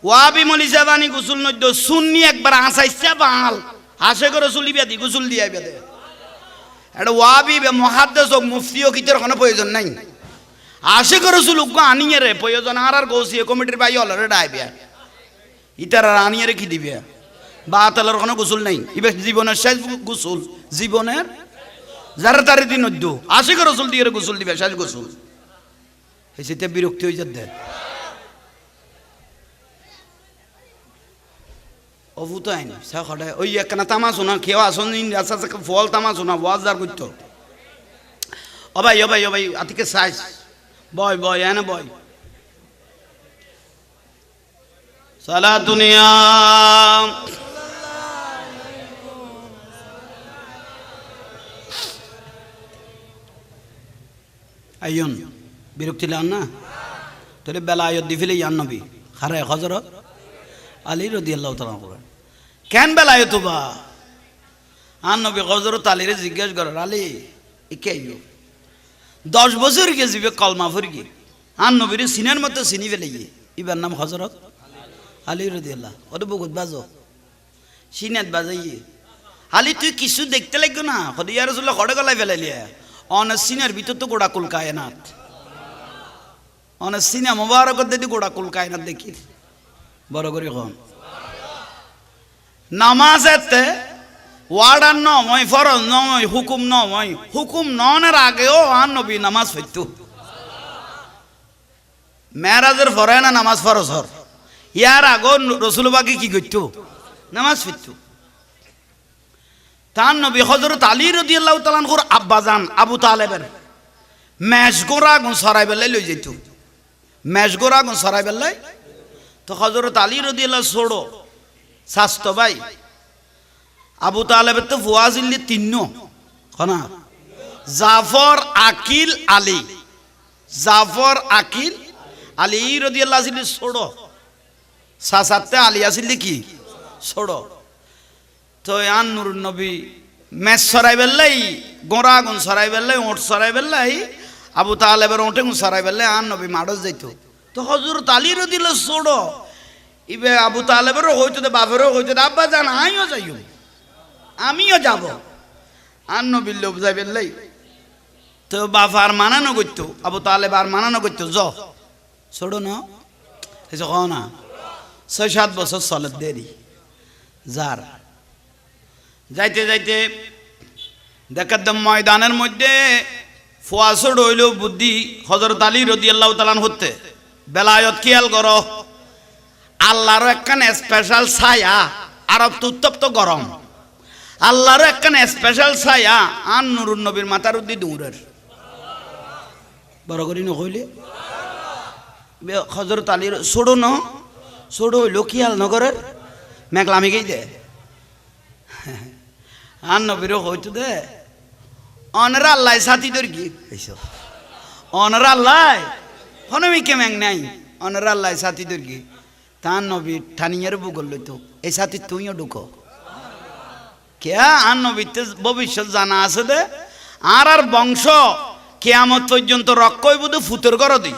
ওয়াবি মলি জাবানি গোসল নদ্দ সুন্নি একবার আসাইছে বাল হাসে করে চলিবে দি গোসল দিয়াইবে দে। এটা ওয়াবি মুহাদ্দিস ও মুফতিও কিতের কোনো প্রয়োজন নাই। আশে করে চলুক আনিয়ে রে প্রয়োজন আর গৌসিয়া কমিটির ভাই হল রে ডাইবে ইটার আনিয়ে রে কি দিবে বাতালের কোনো গোসল নাই। এবার জীবনের শেষ গোসল, জীবনের যারা তার দিন আশে করে রসুল দিয়ে গোসল দিবে শেষ গোসল। সেটা বিরক্তি হয়ে যাচ্ছে অভূত আইন সাড়ে ওই একখানা তামা শোনা খেয়ে আসন ফল তামা শোনা ওয়াজার করতো। ও ভাই আতিকে সাইজ বয় বয় এনে বয় সালাতুনিয়া আইয়ন বিরক্তি লান না তোরে বেলা আয়ত দি ফেলে ইয়ান নবী হারে হযরত আলী রাদিয়াল্লাহু তাআলা কেন বেলা আয়ত বা আন নবী হযরত আলীরে জিজ্ঞেস করে আলী ইকে আইয়ো 10 বছর কে জিবে কলমা ফরকি আন নবীর সিনের মতো চিনি ফেলে ইবার নাম হযরত আলী রাদিয়াল্লাহু ওরে বহুত বাজো সিনাত বাজাইয়ে আলী তুই কিছু দেখতে লাগো না খদি ইয়া রাসূলুল্লাহ খড়ে গলায় ফেলাইলিয়া অন সিনের ভিতর তো গোড়া কুল কায়নাত অন সিনা মুবারক দিদি গোড়া কুল কায়নাত দেখি বড় করে কোন নামাজেতে ওয়ার্ডার নয় ফরজ নয় হুকুম নয় হুকুম ননের আগেও আন নবী নামাজ পড়তো। মেরাজের পরে না নামাজ ফরজ হর ইয়ার আগেও রাসূলুল্লাহকে কি করতো নামাজ পড়তো। তার নবী হযরত আলী রাদিয়াল্লাহু তাআলা আনহুর আব্বাজান আবু তালেবের মেশগোরা গুণ সরাই বেলায় লই যেত। মেশগোরা গুণ সরাই বেলায় তো হযরত আলী রাদিয়াল্লাহু ছোড়ো স্বাস্থ্য ভাই আবু তালেবের তো ফুয়াজিল্লি তিন্ন না জাফর আকিল আলী জাফর আকিল আলী রাদিয়াল্লাহু আসিল ছোড়ো সাসাতে আলী আসিল কি ছোড়ো। তো আন নুরুন নবী মেস সরাই বেললাই গোড়া গুণ সরাই বেললাই ওট সরাই বেললাই আবু তালেবের ওটে গুণ সরাই বেললাই আন নবী মাড়স যাইত। তো হযরত আলী রাদিয়াল্লাহু ছোড়ো ইবে আবু তালেবেরও হইতো বাপেরও হইতো আব্বা জান আমিও যাইও আমিও যাব আন নবীর লোভ যাই বেললাই। তো বাবা আর মানানো করতো আবু তালেব আর মানানো করতো ছোড়ো না না 6-7 বছর চলে দেরি যার যাইতে যাইতে দেখার দম ময়দানের মধ্যে ফুয়াসড হইল বুদ্ধি হযরত আলী রাদিয়াল্লাহু তাআলা হতে বেলায়ত খেয়াল করো আল্লাহর একখান স্পেশাল ছায়া আরব তো উত্তপ্ত গরম আল্লাহর একখান স্পেশাল ছায়া আন নুরুন নবীর মাথার উদ্দি দৌড়ের বড় করি নকইলে হযরত আলীর ছোড়ো ন ছোড়ো হইল খেয়াল নগরের মেঘলামি গেই দে আর নবীরও হইতো দে অনরা আল্লাহ সাথী তোর কি অনরা আল্লাহ হনমি কেমেং নাই অনরা আল্লাহ সাথী তোর কি তার নবী ঠানিয়ার বুগল লইতো এই সাথী তুইও ঢুকো কে আর নবীতে ভবিষ্যৎ জানা আছে দে আর বংশ কেয়ামত পর্যন্ত রক্ষই বুধ ফুতের ঘর দি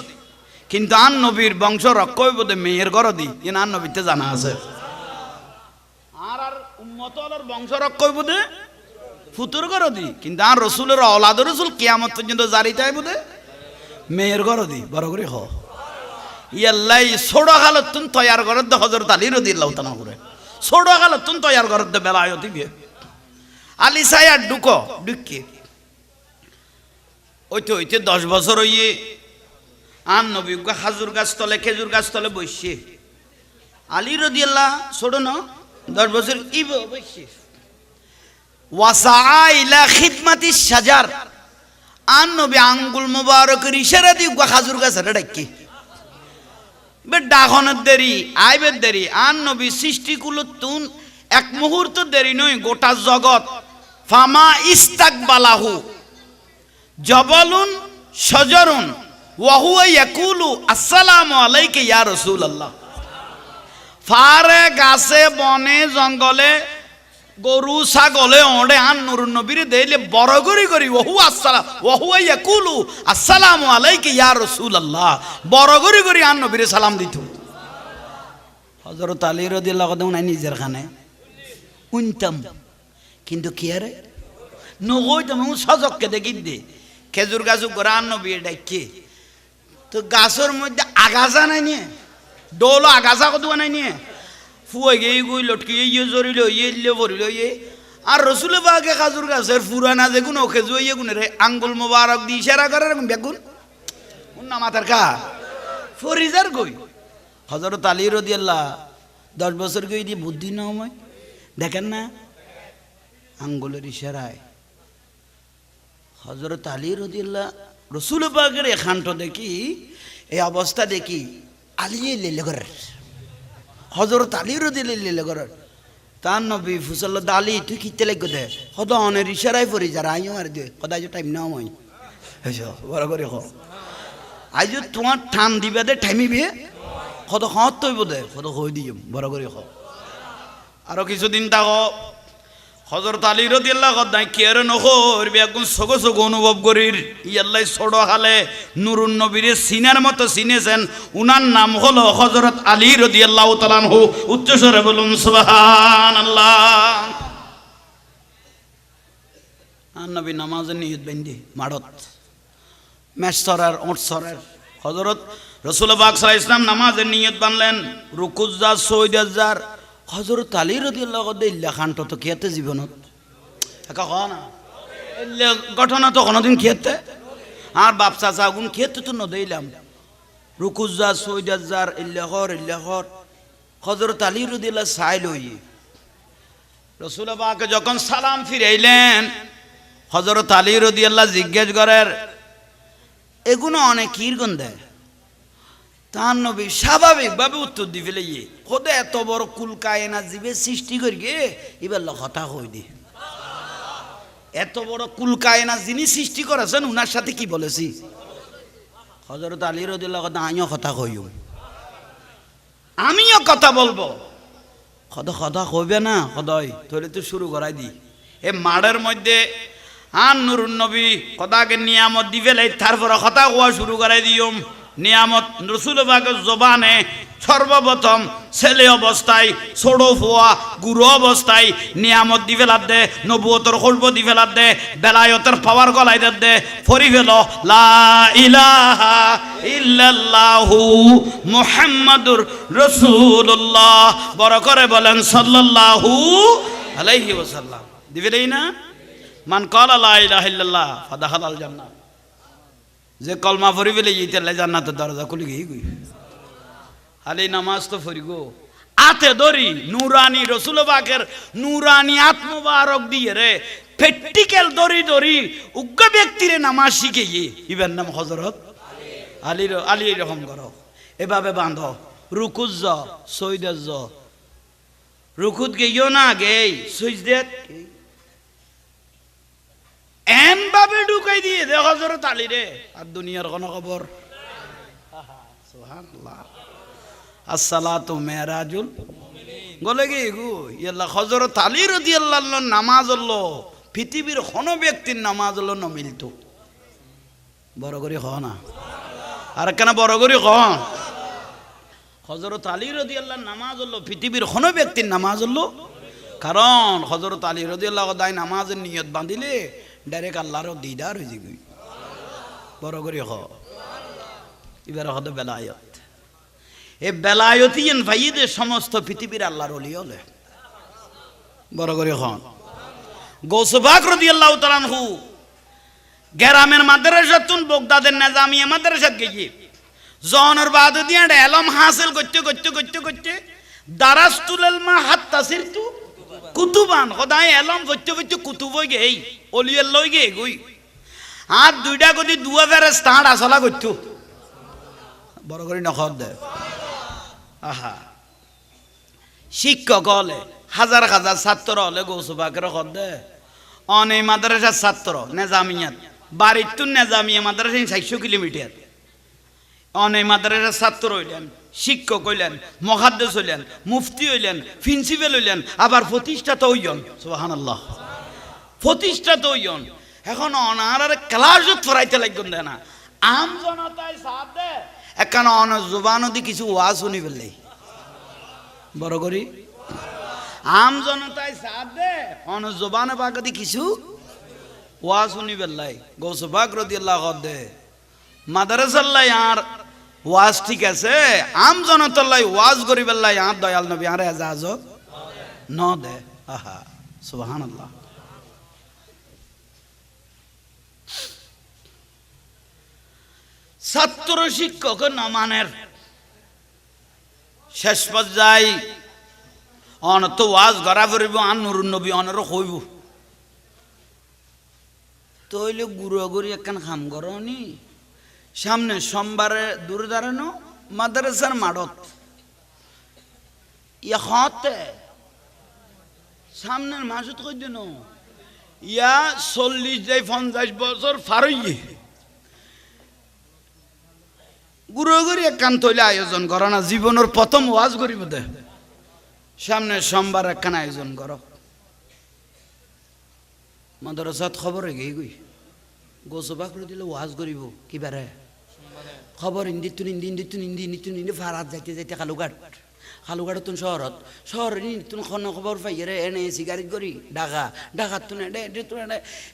কিন্তু আন নবীর বংশ রক্ষই বোধে মেয়ের ঘর দি ইন আন নবীতে জানা আছে আর উম্মতর বংশ রক্ষই বোধে ফুতুর ঘর দি কিন্তু আর রসুলের অলাদ রসুল কিয়ামত পর্যন্ত জারি চাই বোধে মেয়ের ঘর দি বড় করে হ ইয়াল্লাই ছোড় হালতুন তৈয়ার ঘর দে হযরত আলী রাদিয়াল্লাহু তাআলা করে ছোড় হালতুন তৈয়ার ঘর দে বেলায়তি বিয়ে আলী সায়া ঢুকে ওইতে 10 বছর হইয়ে আন নবী খাজুর গাছ তলে খেজুর গাছ তলে বসছে আলী রাদিয়াল্লাহু ছোট না 10 বছর ইব বসছে ওয়াসা ইলা খিদমাতি শাজার আন নবী আঙ্গুল মোবারকের ইশারা দিয়ে খাজুর গাছটা ডাকি বে ডাকনের দেরি আইবের দেরি আন নবী সৃষ্টিকুলতুন এক মুহূর্ত দেরি নয় গোটা জগৎ ফামা ইস্তাকবালাহু জবালুন শাজারুন ওয়া হুয়া ইয়াকুলু আসসালামু আলাইকা ইয়া রাসূলুল্লাহ ফারে গাছে বনে জঙ্গলে গরু ছাগলে ওড়ে আন নুরুন নবীরে দেইলে বড় করি ওয়া হুয়া ইয়াকুলু আসসালামু আলাইকা ইয়া রাসূলুল্লাহ বড় করি আন নবীরে সালাম দিত হযরত আলী রাদিয়াল্লাহু তাআলা উনি নিজের খানে উনতাম কিন্তু কি আরে নগই তুমি সজককে দেখি দে খেজুর গাছ করে আন নবী ডাকে তো গাছের মধ্যে আগাছা নাই নিয়ে ডোল আগাছা কত নাই নিয়ে ফুয়ে গিয়ে গুই লটকি ইয়ে জড়িল ইয়ে ভরিল ইয়ে আর রসুল বাগে খাজুর গাছের ফুরানা দেখুন ও খেজু ইয়ে গুনে রে আঙ্গুল মোবারক দিয়ে ইশারা করে এরকম বেগুন উন্না মাথার কা ফরিজার গই হযরত আলী রাদিয়াল্লাহু 10 বছর গই দিয়ে বুদ্ধি না হয় দেখেন না আঙ্গুলের ইশারায় হযরত আলী রাদিয়াল্লাহু রসুল বাগের এখানটা দেখি এই অবস্থা দেখি আলী লেলে করে হযরত আলী রাদিয়াল্লাহু লেলে করে তার নবী ফুসল্লাহ আলী তুই কিতে লাগো দে হদ অনের ইশারায় পড়ি যারা আইও আর দে কদাই টাইম না মই এসো বড় করে হ আইজ তোমার ঠান দিবে দে টাইমিবে কত হত তৈব দে কত হই দিম বড় করে হ আরো কিছুদিন থাকো হযরত আলী রাদিয়াল্লাহু তাআলা কিয়ারে নহরবি একদম সগো অনুভব করির ইয়াল্লাই ছোট হালে নুরুন নবীরে সিনার মতো চিনেছেন উনার নাম হলো হযরত আলী রাদিয়াল্লাহু তাআলা আনহু উচ্চস্বরে বলুন সুবহানাল্লাহ আর নবী নামাজের নিয়ত বান্ধি মাড়ত মেশসরার ওটসরার হযরত রাসূল পাক সাল্লাল্লাহু আলাইহি ওয়াসাল্লাম নামাজের নিয়ত বানলেন রুকুজা সৈয়দার হযরত আলী রাদিয়াল্লাহু তাআলা ইল্লা খান তো কিয়াতে জীবনত একা হ না ইল্লা ঘটনা তো কোনদিন কিয়াতে আর বাপ চাচা গুণ কিয়াতে তো ন দেইলাম রুকুজা সৈয়দার ইল্লা হর হযরত আলী রাদিয়াল্লাহু সাইল হই রাসূল পাক যখন সালাম ফিরাইলেন হযরত আলী রাদিয়াল্লাহু জিজ্ঞেস করেন এগুলো অনেক কিরগন দেয় তার নবী স্বাভাবিকভাবে উত্তর দি ফেলে ইয়ে খোদে এত বড় কুলকায়না জীবে সৃষ্টি করি গে এবার হতা হই দি এত বড় কুলকায়না যিনি সৃষ্টি করেছেন উনার সাথে কি বলেছি হযরত আলী রাদিয়াল্লাহু তাআলা আমিও কথা কইও আমিও কথা বলবো কথা কইবে না খোদাই তাহলে তো শুরু করাই দি এ মাড়ের মধ্যে আন নুরুন নবী খোদাকে নিয়ামত দি ফেলে তারপর কথা কোয়া শুরু করাই দিও নিয়ামত রাসূল পাকের জবানে সর্বপ্রথম ছেলে অবস্থায় ছোট ফুয়া গুরু অবস্থায় নিয়ামত দি ফেলার দে নবুয়তের খলব দি ফেলার দে বেলায়তের পাওয়ার গলাই দে ফরি ফেল লা ইলাহা ইল্লাল্লাহু মুহাম্মাদুর রাসূলুল্লাহ বড় করে বলেন সাল্লাল্লাহু আলাইহি ওয়াসাল্লাম দিবে দেই না মান ক্বালা লা ইলাহা ইল্লাল্লাহ ফাদাখালাল জান্নাহ যে কলমা ফরি ফেলে ইতালে জান্নাতের দরজা খুলে গিয়ে গই আলী নামাজ তো ফরি গো আতে দরি নুরানি রাসূল পাকের নুরানি আত্মবারক দিয়ে রে প্র্যাকটিক্যাল দরি উগ্র ব্যক্তিরে নামাজ শিখিয়ে ইবার নাম হযরত আলী রকম করো এভাবে বাঁধো রুকুজ য সৈয়দ য রুকুত গেইও না গেই সুজদেত এন ভাবে ঢুকাই দিয়ে দে হযরত আলী রে আর দুনিয়ার কোন খবর সুবহানাল্লাহ আসসালাতু মিরাজুল গলে গে গো ইয়াল্লাহ হযরত আলী রাদিয়াল্লাহু আনহু নামাজ হলো পৃথিবীর কোন ব্যক্তির নামাজ হলো নমিলতো বড় করে হ না আর কেন বড় করি কন হযরত আলী রাদিয়াল্লাহু নামাজ হলো পৃথিবীর কোন ব্যক্তির নামাজ হলো কারণ হযরত আলী রাদিয়াল্লাহু দাই নামাজের নিয়ত বাঁধিলে ডাইরেক্ট আল্লাহর দিদার হয়ে যাবে বড় করি হ এবার হলো বেলায়েত এই বেলায়েতিন ভাইদের সমস্ত পৃথিবীর আল্লাহর ওলি হলে বড় করে হন গৌস পাক রাদিয়াল্লাহু তাআলা আনহু গ্রামের মাদ্রাসাতুন বগদাদের নিজামিয়া মাদ্রাসাত গিয়ে জনের বাদ দিয়ে ইলম হাসিল করতে দারাস্তুল ইলমা হাত্তা সিরতু কুতুবান খোদাই ইলম করতে কুতুব হই গই ওলিয়ার লই গে গই আর দুইটা গদি দুয়া ফেরে স্টার্ট আসলা করত বড় করে নখদ দে আহা শিক্ষক হলে হাজার হাজার ছাত্র হলে গৌস পাকের খদ দে অনে মাদ্রাসার ছাত্র নিজামিয়াত বাড়ির তো নিজামিয়া মাদ্রাসা 400 কিলোমিটার অনে মাদ্রাসার ছাত্র হইলেন শিক্ষক হইলেন মুহাদ্দিস হইলেন মুফতি হইলেন প্রিন্সিপাল হইলেন আবার প্রতিষ্ঠাতা হইয়ন সুবহানাল্লাহ প্রতিষ্ঠাতা হইয়ন এখন অনার ক্লাসত ফরাইতে লাগবেন না আম জনতায় সাথ দে এখন অন জবান দি কিছু ওয়াজ শুনি বললে বড় করি আম জনতায় সাথ দে অন জবানে পাকদি কিছু ওয়াজ শুনি বললাই গৌস পাক রাদিয়াল্লাহু দে মাদ্রাসাল্লাহ আর ওয়াজ ঠিক আছে আম জনতাল্লাহ ওয়াজ করি বললাই আর দয়াল নবী আর ইজাজত ন দে আহা সুবহানাল্লাহ ছাত্র শিক্ষক নমানের শেষ পর্যায়ে অনত ওয়াজ গড়া করিব আর নুরুন নবী অনর হইব তইলে গুড়ি একখান খাম করনি সামনে সোমবারে দূরে দাঁড়ানো মাদ্রাসার মাঠত ইতে সামনের মাসত কই দিন ইয়া 40-50 বছর ফারইয়ে গুড়ি একখান তৈলে আয়োজন কর না জীবনের প্রথম ওয়াজ করিব দে সামনে সোমবার একখান আয়োজন কর মাদ্রাসাত খবর এগিয়ে গই গোসবাক দিলে ওয়াজ করিব কিবারে খবর ইন্দি ফারাত যাইতে খালুঘাট তুন শহর তুন খবর পাইয়ে এনে সিগারেট করি ঢাকা তুন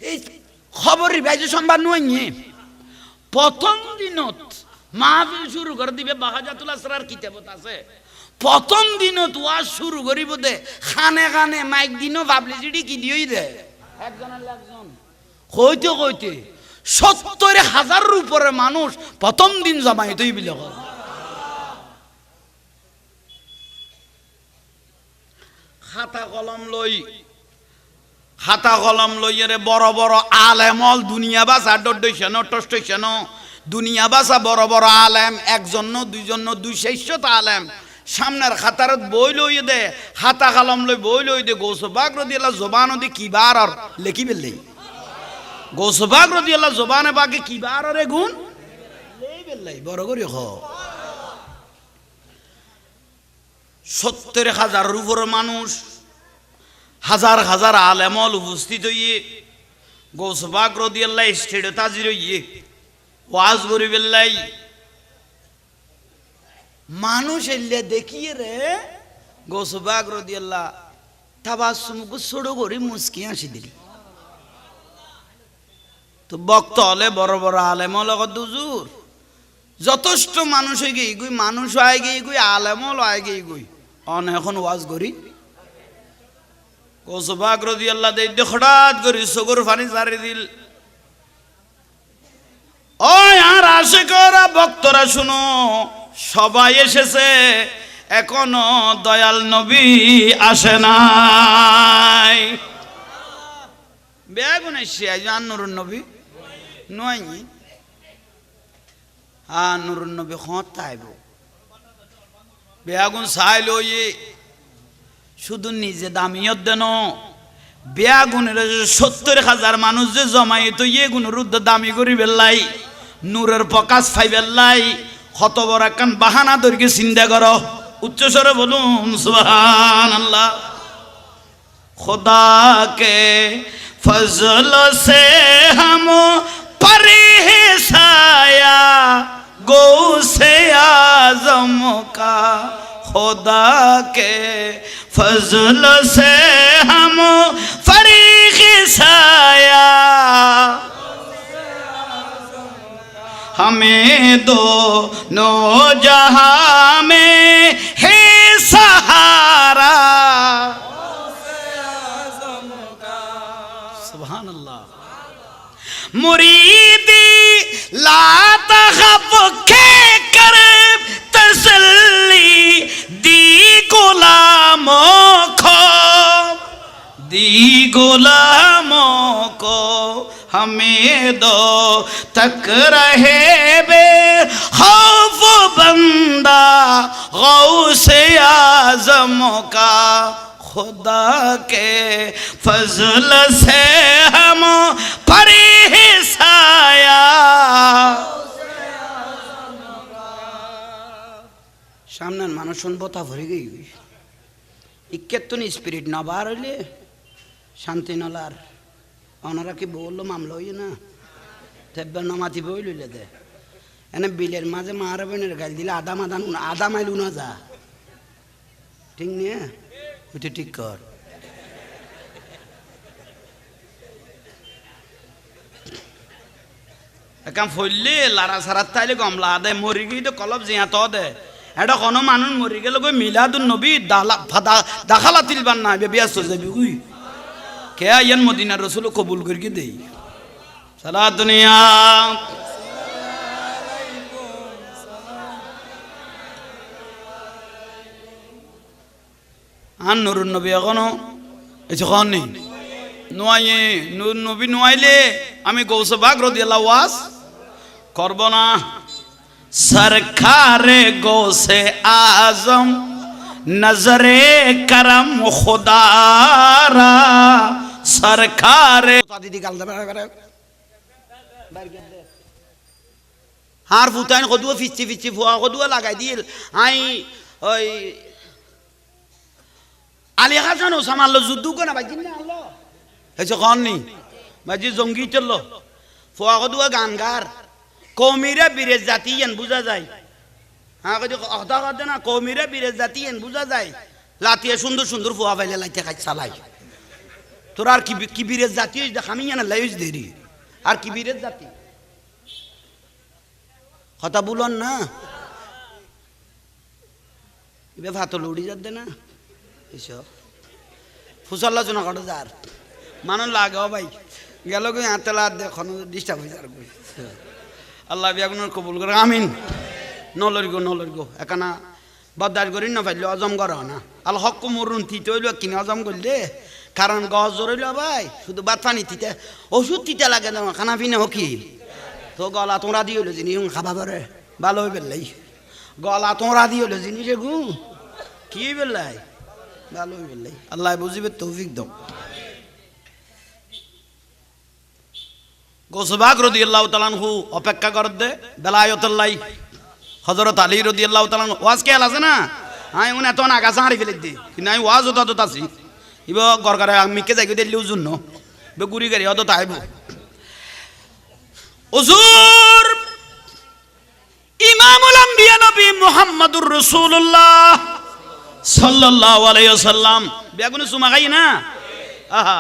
এই খবর বাইজে সম্বার নুয়ে প্রথম দিনত মাহফিল শুরু করে দিবে বাহাজাতুল আসরার কিতাবত আছে প্রথম দিনত ওয়াজ শুরু করিব দে খানে মাইক দিনও পাবলিসিটি কি দিই দে একজনের একজন কইতে 70,000 উপরে মানুষ প্রথম দিন জমায়েত হইবিল খাতা কলম লই রে বড় বড় আলেমল দুনিয়া বাসা টস্টেশন দুনিয়া বাসা বড় বড় আলেম একজন দুইজন 200 আলেম সামনের খাতারত বই লই দে খাতা কলম লই বই লই দে গৌস পাক রাদিয়াল্লাহু জবান দি কিবার আর লেখি বেললে গৌস পাক রাদিয়াল্লাহু জবানে পাকে কিবার রে গুণ লেই বেললে বড় করি হ 70,000 উপর মানুষ হাজার হাজার আলেমল উপস্থিত হইয়ে গৌস পাক রাদিয়াল্লাহু স্টেজে হাজির হইয়ে ওয়াজ করি বেললাই মানুষ এলে দেখিয়ে রে গৌস পাক রাদিয়াল্লাহু তাবাসসুমকে ছোট করে মুস্কি হাসি দিলি তো বক্ত হলে বড় বড় আলেম লগত দুজুর যথেষ্ট মানুষ হয়ে গিয়ে গুই মানুষ আয় গিয়ে গুই আলেমল আয় গিয়ে গুই অন এখন ওয়াজ করি গৌস পাক রাদিয়াল্লাহু দেই হঠাৎ করে সগর পানি জারি দিল ও আর আশিকরা ভক্তরা শুনো সবাই এসেছে এখনো দয়াল নবী আসে নাই বেগুন এসে আজ নুরুন নবী নয় নুরুন নবী হত তাইব বেগুন চাইল শুধু নিজে দামিয়ত দেন বেগুনের 70,000 মানুষ যে জমায়েত এগুনের রুদ্ধ দামি করি বেল্লাই নূরের প্রকাশ পাই বেল্লাই কত বড় একখান বাহানা দৈর্ঘ্যে চিন্তা করো উচ্চস্বরে বলুন সুবহানাল্লাহ खुदा के फजल से हम पर साया गौसे आजम का खुदा के फजल से हम फरीक साया हमें दोनों जहां में है सहारा सुभान अल्लाह मुरीदी ला तखफ के कर तसल्ली दी गुलामों को हमें दो तक रहे बे खौफ बंदा गौसे आजम का खुदा के फजल से हम परिसाया सामने मानुष बता भरी गई इक्केतन स्पिरिट ना बार हইলে शांति नलार ওনারা কি বললো মামলা হই না তেব্বা নামাতি বইলইলে দে এনে বিলের মাঝে মারবেনের গাল দিলে আধা মাইল উনা যা ঠিক নিয়ে ওইটা ঠিক কর একাম ফইলে লারা সারাত তাইলে গমলা দে মরি গই তো কলব জিয়া তো দে এটা কোনো মানুষ মরি গেল কই মিলাদুন নবী দাখালাতিল বান্না বিয়াস যাবি কই কে আইন মদিনার রাসূল কবুল করি দেই সালাত দুনিয়া আন নুরুন নবী এখনো এসখন নেই নোয়াইয়ে নূর নবী নোয়াইলে আমি গৌসে পাক রাদিয়াল্লাহু ওয়াস করব না সরকারে গৌসে আজম নজরে করম খুদারা সরকারে দিদি গাল দে হার ফুটাইন কদুয়া ফিচি ফুয়া কদুয়া লাগাই দিল আই ওই আলী হাসান ওসামা আল্লাহ যুদ্ধ করে বাজিন না আল্লাহ এসে কন নি বাজি জঙ্গি চললো ফুয়া কদুয়া গান গার কৌমিরে বীরের জাতিয়েন বুঝা যায় হ্যাঁ কথা কথা না কৌমিরে বীরের জাতিয়েন বুঝা যায় লাতিয়ে সুন্দর সুন্দর ফুয়া পাইলে লাইতে খাই চালাই তোর আর কি বীরের জাতি দেখামি না লাইজ দেরি আর কি বীরের জাতি কথা বলন না এবার ভাতল উড়ি যাচ্ছে না এসব ফুসল্লা চুনা কত যার মানুষ লাগে ভাই গেল কই হাতেলা দেখুন ডিস্টার্ব হয়ে যার কই আল্লাহ বিয়াগুনের কবুল করে আমিন নলর গো একানা বদার করি না পাইলে অজম কর না আল হক মরুন তিতে হইল কিনে অজম করলে কারণ গছ জড়িল ভাই শুধু ভাত পানি তিতে ওষুধ তিতে লাগে না খানা পিনে হকি তো গলা তোমরা দিয়ে হলো জিনিস খাবা পারে ভালো হয়ে পেলাই গলা তোমরা দিয়ে হলো জিনিস গু কি বেলাই ভালো হয়ে পেলাই আল্লাহ বুঝিবে তৌফিক দাও গৌসবাগ রাদিয়াল্লাহু তাআলা আনহু অপেক্ষা কর দে বেলায়েতুল্লাহ হযরত আলী রাদিয়াল্লাহু তাআলা ওয়াজ কে আছে না আই উনি এত না গাছ হারি ফেলে দি কিন্তু আমি ওয়াজ হতো তো আছি ইব গরকারে আমি কে যাই দিলিও জন্য বে গুরি গাড়ি হতো তাইব হুজুর ইমামুল আম্বিয়া নবী মুহাম্মদুর রাসূলুল্লাহ সাল্লাল্লাহু আলাইহি ওয়াসাল্লাম বেগুন সুমা গাই না আহা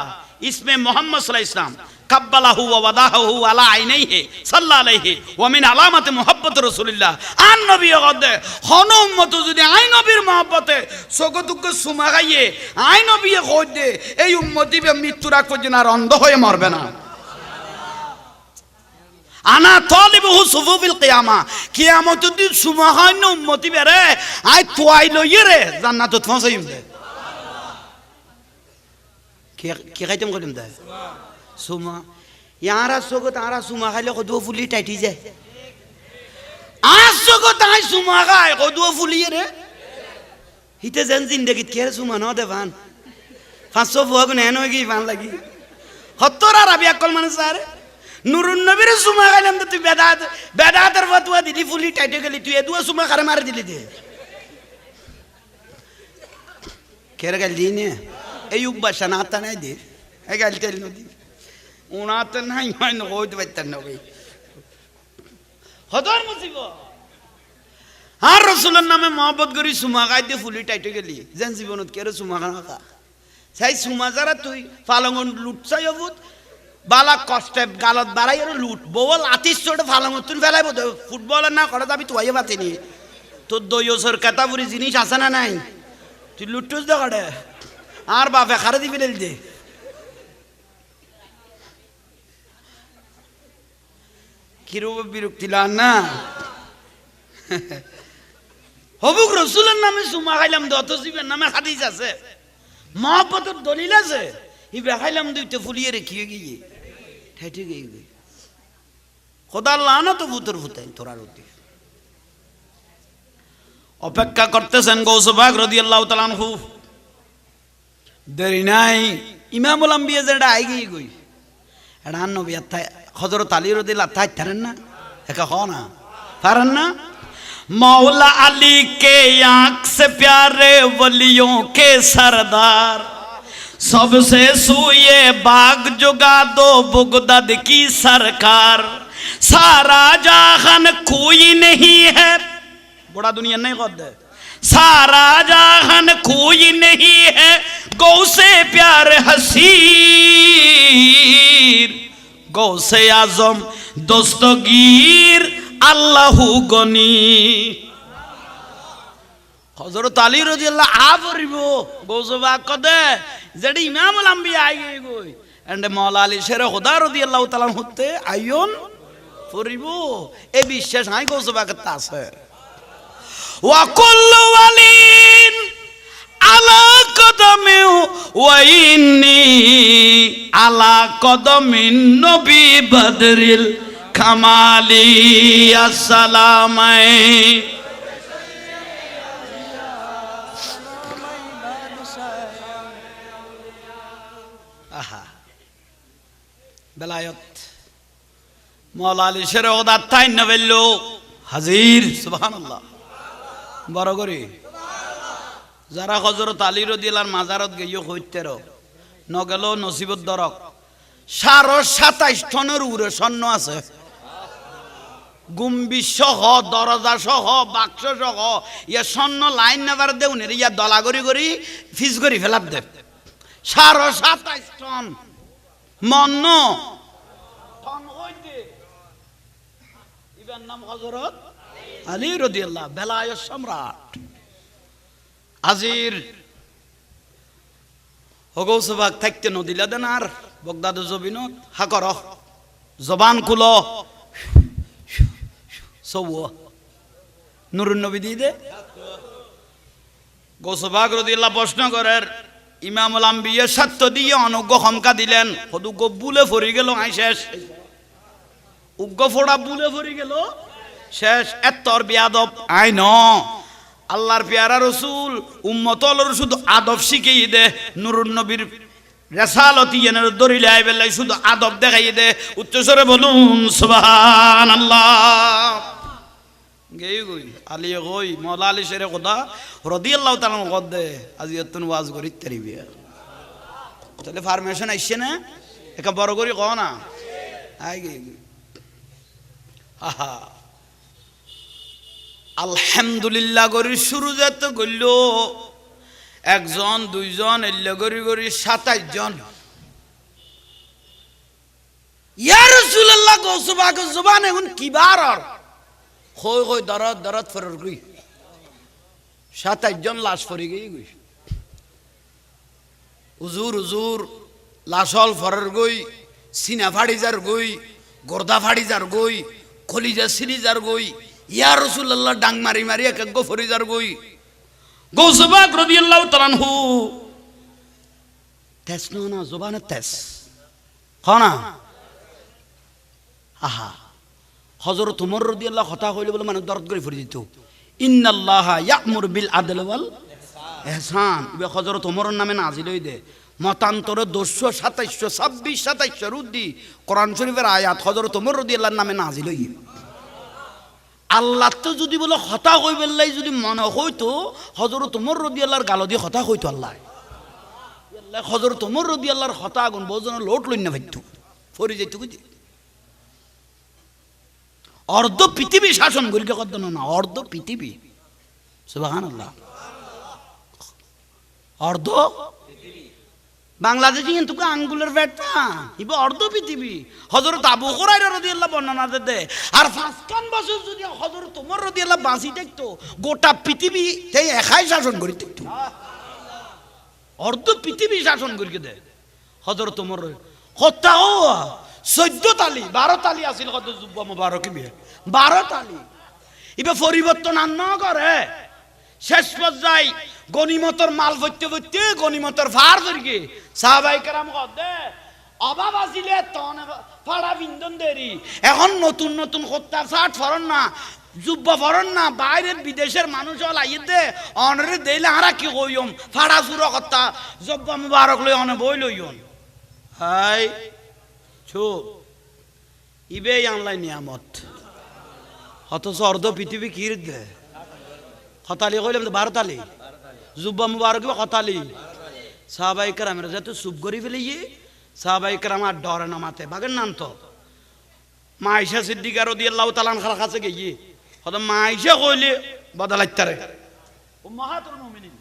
ইসমে মুহাম্মদ সাল্লাল্লাহু আলাইহি ওয়াসাল্লাম কাব্বালাহু ওয়া ওয়াদাহু আলা আইনাইহি সাল্লাল্লাহু আলাইহি ওয়া মিন আলামাতি মুহাব্বত রাসূলিল্লাহ আন নবী গদে হন উম্মত যদি আই নবীর মুহাব্বতে সগতুক সুমা গাইয়ে আই নবী কইদে এই উম্মতি বে মৃত্যু রাখ পর্যন্ত আর অন্ধ হয়ে মরবে না আনা তালিবুহু সুফুফিল কিয়ামা কিয়ামত দিন সুমা হান উম্মতি বেরে আই তোয়াই লইয়ে রে জান্নাতত পৌঁছাইম দে কি খাইতেম কইম দে সুমা ইয়ারা সগো তারা সুমা খাইলে কদু ফুলি টাইটি যায় আজ সগো তাই সুমা খায় কদু ফুলিয়ে রে হিতে যেন জিন্দগিত কে সুমা ন দেবান 500 ফুয়া গুণ এন হয়ে ফান লাগি 70 আরবি আকল মানুষ আরে নুরুন নবীর সুমা খাইলাম তো তুই বেদাতের ফতোয়া দিলি ফুলি টাইটে গেলি তুই এদুয়া সুমা খারে মার দিলি দে কেরে গেল দিনে এই উবাসা না তা নাই দে এই গেল তেল নদী উনাতে নাই হয় না কইতে পারতেন না ভাই হদর মুসিব আর রসুলের নামে মহব্বত করি চুমা খাই দিয়ে ফুলি টাইটে গেলি যেন জীবনত কে চুমা খানা খা চাই চুমা যারা তুই ফালঙন লুট চাই অবুত বালা কষ্টে গালত বাড়াই আর লুট বল আতিস চোটে ফালঙন তুই ফেলাই বোধ ফুটবলের না করে যাবি তুই পাতিনি তোর দইসর কেতাবুরি জিনিস আছে না নাই তুই লুটুস দে করে আর বাপে খারে দিবি দে কিরূপ বিরক্তি লান না হবুক রসুলের নামে চুমা খাইলাম দত জীবের নামে হাদিস আছে মহব্বতের দলিল আছে ইবে খাইলাম দুইটা ফুলিয়ে রেখিয়ে গিয়ে ঠাইটে গিয়ে খোদার লানা তো ভূতর ভূতাই তোরার অতি অপেক্ষা করতেছেন গৌসবাগ রাদিয়াল্লাহু তাআলা আনহু দেরি নাই ইমামুল আম্বিয়া যেটা আই গিয়ে গই এটা নবী আত্মা হযরত আলী রাদিয়াল্লাহু তাআলা থারেন না একা হ না পারেন না मौला अली के आंख से प्यारे वलियों के सरदार सबसे सूये बाग जुगा दो बुगदद की सरकार सारा जहान कोई नहीं है बड़ा दुनिया नहीं खुद सारा जहान कोई नहीं है गौ से प्यार हसीर गौ से आजम दोस्तगीर আল্লাহু গনি হযরত আলী রাদিয়াল্লাহু আফরিব গৌসবা কদে যেডি ইমামুল আম্বিয়া আইগে গই এন্ড মাওলা আলী শেরে খোদা রাদিয়াল্লাহু তাআলা হতে আইয়ন ফরিব এই বিশ্বাস নাই গৌসবা করতে আছে ওয়া কুল্লু ওয়ালিন আলা কদমে ওয়া ইন্নী আলা কদমিন নবী বদরিল কামালি আসসালামাই আহা বেলায়ত মাওলা আলী শেরে ওদা তাই নবেল্লো হাজির সুবহানাল্লাহ বড় করে যারা হযরত আলী রাদিয়াল্লাহু মাজারত গিয়ে হইতের নগেল নসিবত দরক 27 টনের উড়ে স্বর্ণ আছে গুম্বি সহ দরজা সহ বাক্স সহ ইয়া স্বর্ণ লাইন নেবার দেউন ইয়া দলা করি করি ফিস করি ফেলাপ দে 27 টন মন্ন টন হইতে ইবার নাম হযরত আলী রাদিয়াল্লাহু বেলায়েত সম্রাট আজির হগৌসবাগ থাকতে নদিলা দেন আর বগদাদ জবিনত হাকর জবান খুলো সৌ নুরুন নবী দিয়ে দে গৌসবাগ রাদিয়াল্লাহু প্রশ্ন করেন ইমামুল আম্বিয়া সত্য দিয়ে অনুজ্ঞ ক্ষমকা দিলেন হদুগ্য বুলে ফরি গেল আই শেষ উগ্গ ফোড়া বুলে ফরি গেল শেষ এত্তর বিয়াদব আই ন আল্লাহর পেয়ারা রসুল উম্মতলর শুধু আদব শিখিয়ে দে নুরুন নবীর রেসালতি এনের দরিলে আইবেলাই শুধু আদব দেখাই দে উচ্চস্বরে বলুন সুবহানাল্লাহ গেই গই আলী গই মাওলা আলী শেরে খোদা রাদিয়াল্লাহু তাআলা গদে আজি এতন ওয়াজ করি তারিবি তাহলে ফার্মেশন আইছে না একা বড় করি কও না আই গই আহা আলহামদুলিল্লাহ গরি শুরু যেত গইল একজন দুইজন এল্লা গরি গরি 27 জন ইয়া রাসূলুল্লাহ গৌসবাগ জবান এখন কিবার কই কই দরদ দরদ ফরর গই 27 জন লাশ ফরি গই গই হুজুর হুজুর লাশল ফরর গই সিনা ফাড়ি যার গই গর্দা ফাড়ি যার গই কলিজা সিলি যার গই ইয়া রাসূলুল্লাহ ডাং মারি মারি এক এক ফরি যার গই গৌসবাগ রাদিয়াল্লাহু তাআলা আনহু তেস না জবানে তেস খানা আহা হযরত ওমর রাদিয়াল্লাহু কথা কইলে বলে মানে দরদ করে ফরি দিত ইন্নাল্লাহা ইয়া'মুরু বিল আদলি ওয়াল ইহসান ইবে হযরত ওমরের নামে নাজিল হই দে মতান্তরে 227 26 27 রুদ্দি কোরআন শরীফের আয়াত হযরত ওমর রাদিয়াল্লাহু নামে নাজিল হই আল্লাহ তো যদি বলে হতা কই বেলাই যদি মনে হইতো হযরত ওমর রাদিয়াল্লাহর গাল দিয়ে হতা কইতো আল্লাহ আল্লাহ হযরত ওমর রাদিয়াল্লাহর হতা আগুন বজন লোট লইন না ভাইতো ফরি যাইতো কইতে অর্ধ পৃথিবী শাসন করি কত না অর্ধ পৃথিবী সুবহানাল্লাহ। অর্ধ বাংলাদেশে কিন্তু আঙ্গুলের পেটটা ইবে অর্ধ পৃথিবী। হযরত আবু হুরায়রা রাদিয়াল্লাহু বর্ণনা দেয়, আর ৫ বছর যদি হযরত ওমর রাদিয়াল্লাহু বাঁচি থাকতো গোটা পৃথিবী সেই একাই শাসন করি থাকতো। অর্ধ পৃথিবী শাসন করিয়ে দেয় হযরত ওমর। হত্যাও ১৪ তালি ১২ তালি আছিল কত যুব্বা মুবারক বিয়ে ১২ তালি। ইবে পরিবর্তন আর ন করে শেষ পর্যায়ে গনিমতর মাল ভরতে ভরতে গনিমতর ফার করিয়ে সাহাবায়ে কেরাম কদে অভাব আসিলে তন ফাড়া বিন্দন দেরি। এখন নতুন নতুন হত্যা শার্ট ফরন না যুব্বা ফরন না বাইরের বিদেশের মানুষ হল আইতে অনরে দেইলে হারা কি কইম ফাড়া সুরা হত্যা জব্বা মুবারক লই অনে বই লইন। হাই চুপ ইবে আনলাই নিয়ামত অথচ অর্ধ পৃথিবী কির দে হতালি কইলাম ১২ তালি জুব্বা মুবারক হতালি। সাহাবায়ে কেরামের যত চুপ করি ফেলিয়ে সাহাবায়ে কেরাম আর ডরে না মাতে বাগের নাম তো মা আয়েশা সিদ্দিকা রাদিয়াল্লাহু তাআলা আনহার কাছে গিয়ে হয়তো মা আয়েশা কইলে বদলাইতারে উম্মাহাতুল মুমিনিন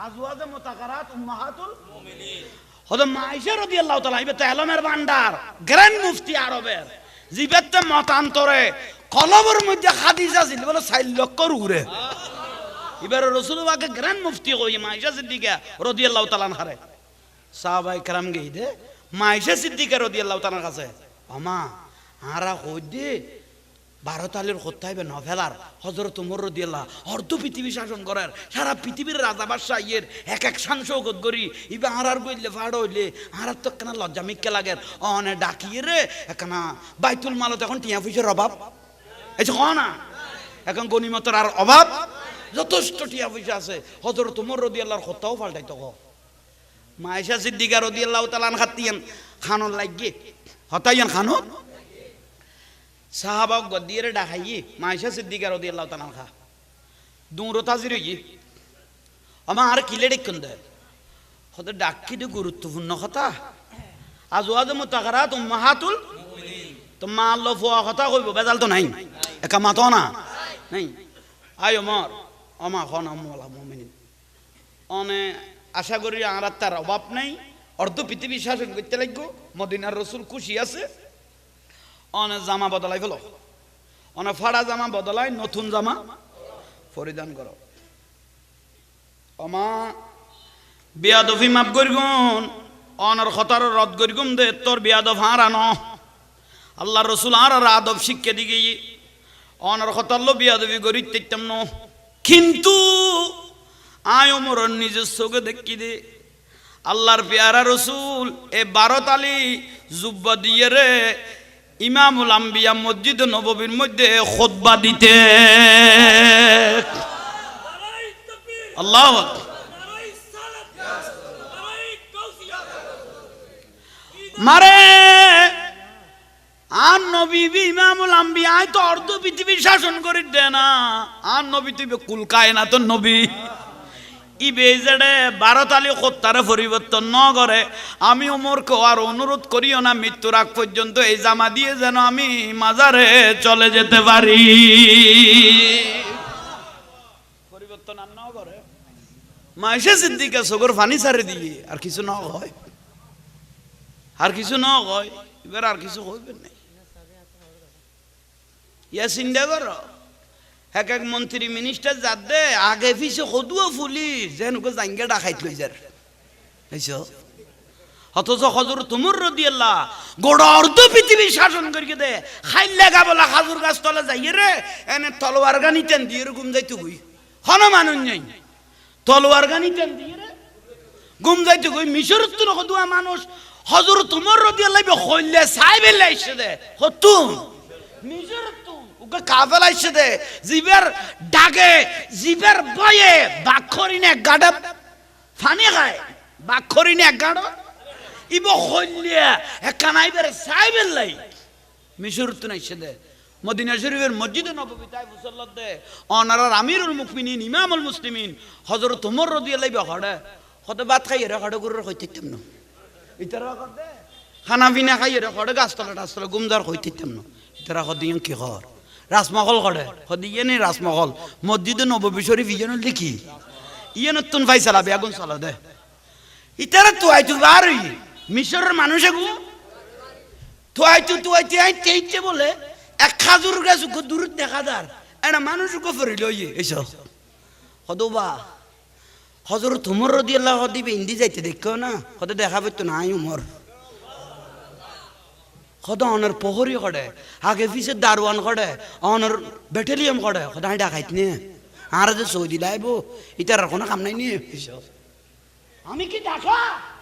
আজওয়াজে মুতাকারাত উম্মাহাতুল মুমিনিন হয়তো মা আয়েশা রাদিয়াল্লাহু তাআলা ইবে তাহলামের ভান্ডার গ্র্যান্ড মুফতি আরবের জিবেতে মতান্তরে কলবের মধ্যে খাদিজা ছিল বলে ৪ লক্ষ উরে। এবারে রাসূলুল্লাহকে গ্র্যান্ড মুফতি কই মা আয়েশা সিদ্দিকা রাদিয়াল্লাহু তাআলা আনহারে। সাহাবায়ে কেরাম গইদে মা আয়েশা সিদ্দিকা রাদিয়াল্লাহু তাআলার কাছে আমা আরা কই দে ১২ তালির হত্যাইবে নভেলার হযরত ওমর রাদিয়াল্লাহু অর্ধ পৃথিবী শাসন করার সারা পৃথিবীর রাজা বাদশা ইয়ের এক এক সাংসগত করি ইবে আরার কইলে ফাড় হইলে আরার তো কেন লজ্জা মিক্কে লাগে অনে ডাকিয়ে রে একনা বাইতুল মালত এখন টিয়া পয়সার অভাব এই যে না এখন গনিমতের আর অভাব যথেষ্ট টিয়া পয়সা আছে হযরত ওমর রাদিয়াল্লাহু হত্যাও পাল্টাইতো গো। মা আয়েশা সিদ্দিকা রাদিয়াল্লাহু তাআলা খাতিয়ান খানন লাগিয়ে হতাইয়ান খানন সাহাবা গদিয়ে ডাকাইয়ে মা আয়েশা সিদ্দিকা রাদিয়াল্লাহু তাআলা খা দূরত হাজির হই আমা আর কিলে ডেকন দে কত ডাকি দে গুরুত্বপূর্ণ কথা আজওয়াজে মুতাকারাত উম্মাহাতুল মুমিনিন তো মা আল্লাহ ফুয়া কথা কইব বেজাল তো নাই একা মাতো না নাই আয় ওমর আমা খন আমওয়ালা মুমিনিন অনে আশা করি আর তার অভাব নাই অর্ধ পৃথিবী শাসন করতে লাগবো মদিনার রাসূল খুশি আছে অনে জামা বদলাই ফেলো অনে ফাড়া জামা বদলাই নতুন জামা পরিধান করো। আমা বিয়াদফি মাপ করিগুন অনর খতার রদ করিগুম দে তোর বিয়াদফ হারানো আল্লাহ রাসূল আর আদব শিক্ষা দিকে অনর খতার লো বিয়াদফি করি তেতাম ন কিন্তু আয় ওমর নিজের চোখে দেখি দে আল্লাহর পেয়ারা রাসূল এ ১২ তালি জুব্বা দিয়ে রে ইমামুল আম্বিয়া মসজিদ নববীর মধ্যে খুতবা দিতে আল্লাহু মারে আর নবী ইমামুল আম্বিয়া তো অর্ধ পৃথিবী শাসন করে দে না আর নবী তুই কুল কায়নাত নবী ইবে জেডে ১২ তালি হত্যারে পরিবর্তন ন করে আমি ওমরকে আর অনুরোধ করিও না মৃত্যুর আগ পর্যন্ত এই জামা দিয়ে যেন আমি মাজারে চলে যেতে পারি। পরিবর্তন আর ন করে মা আয়েশা সিদ্দিকা সগর ফানি সারে দিয়ে আর কিছু ন হয় আর কিছু ন হয় এবার আর কিছু হইবে না ইয়া চিন্তা করো এক এক মন্ত্রী মিনিস্টার যার দে আগে পিছে সদুও পুলিশ যেন জাঙ্গা ডাকাইত লই যার বুঝছো অথচ হযরত ওমর রাদিয়াল্লাহু গোড়া অর্ধ পৃথিবী শাসন করিয়ে দে খাইল লাগা বলা খাজুর গাছ তলে যাইয়ে রে এনে তলোয়ার গানি টেন দিয়ে গুম যাইতে হই হন মানুষ নাই তলোয়ার গানি টেন দিয়ে রে গুম যাইতে হই মিশরত তো কদুয়া মানুষ হযরত ওমর রাদিয়াল্লাহু কইলে সাইবে লাইছে দে হতুম মিশরত কাফেলা এসে দে জিবের ডাকে জিবের বয়ে বাক্ষরিনে এক গাড়া ফানি খায় বাক্ষরিনে এক গাড়া ইব হইলিয়া একানাইবের সাইবের লাই মিশর তো এসে দে মদিনা শরীফের মসজিদে নববী তাই মুসাল্লাত দে অনারার আমিরুল মুমিনিন ইমামুল মুসলিমিন হযরত ওমর রাদিয়াল্লাহু হড়ে কত ভাত খাইয়ে রে হড়ে গুরুর কইতেতাম না ইতারা করতে খানা পিনা খাইয়ে রে হড়ে গাছতলা টাছতলা গুমদার কইতেতাম না ইতারা কদিন কি কর রাসমহল করে হদি ইয়ে নেই রাসমহল মসজিদে নববী শরীফ ইয়ে লিখি ইয়ে নতুন ভাই চালাবে আগুন চালা দে ইতারা তুয়াইতু বার মিশরের মানুষ এগু তুয়াইতে বলে এক খাজুর গাছ দূর দেখা যার এটা মানুষ ফরিল এইসব হদবা হজর তুমর রদি আল্লাহ দিবে ইন্দি যাইতে দেখো না হদ দেখা পেতো নাই উমর হদ অনার প্রহরী করে আগে পিছে দারোয়ান করে অনার ব্যাটালিয়ন করে হদাই ডাকাইত নিয়ে আর যে সৌদি লাইব ইতার কোনো কাম নাই নিয়ে আমি কি দেখা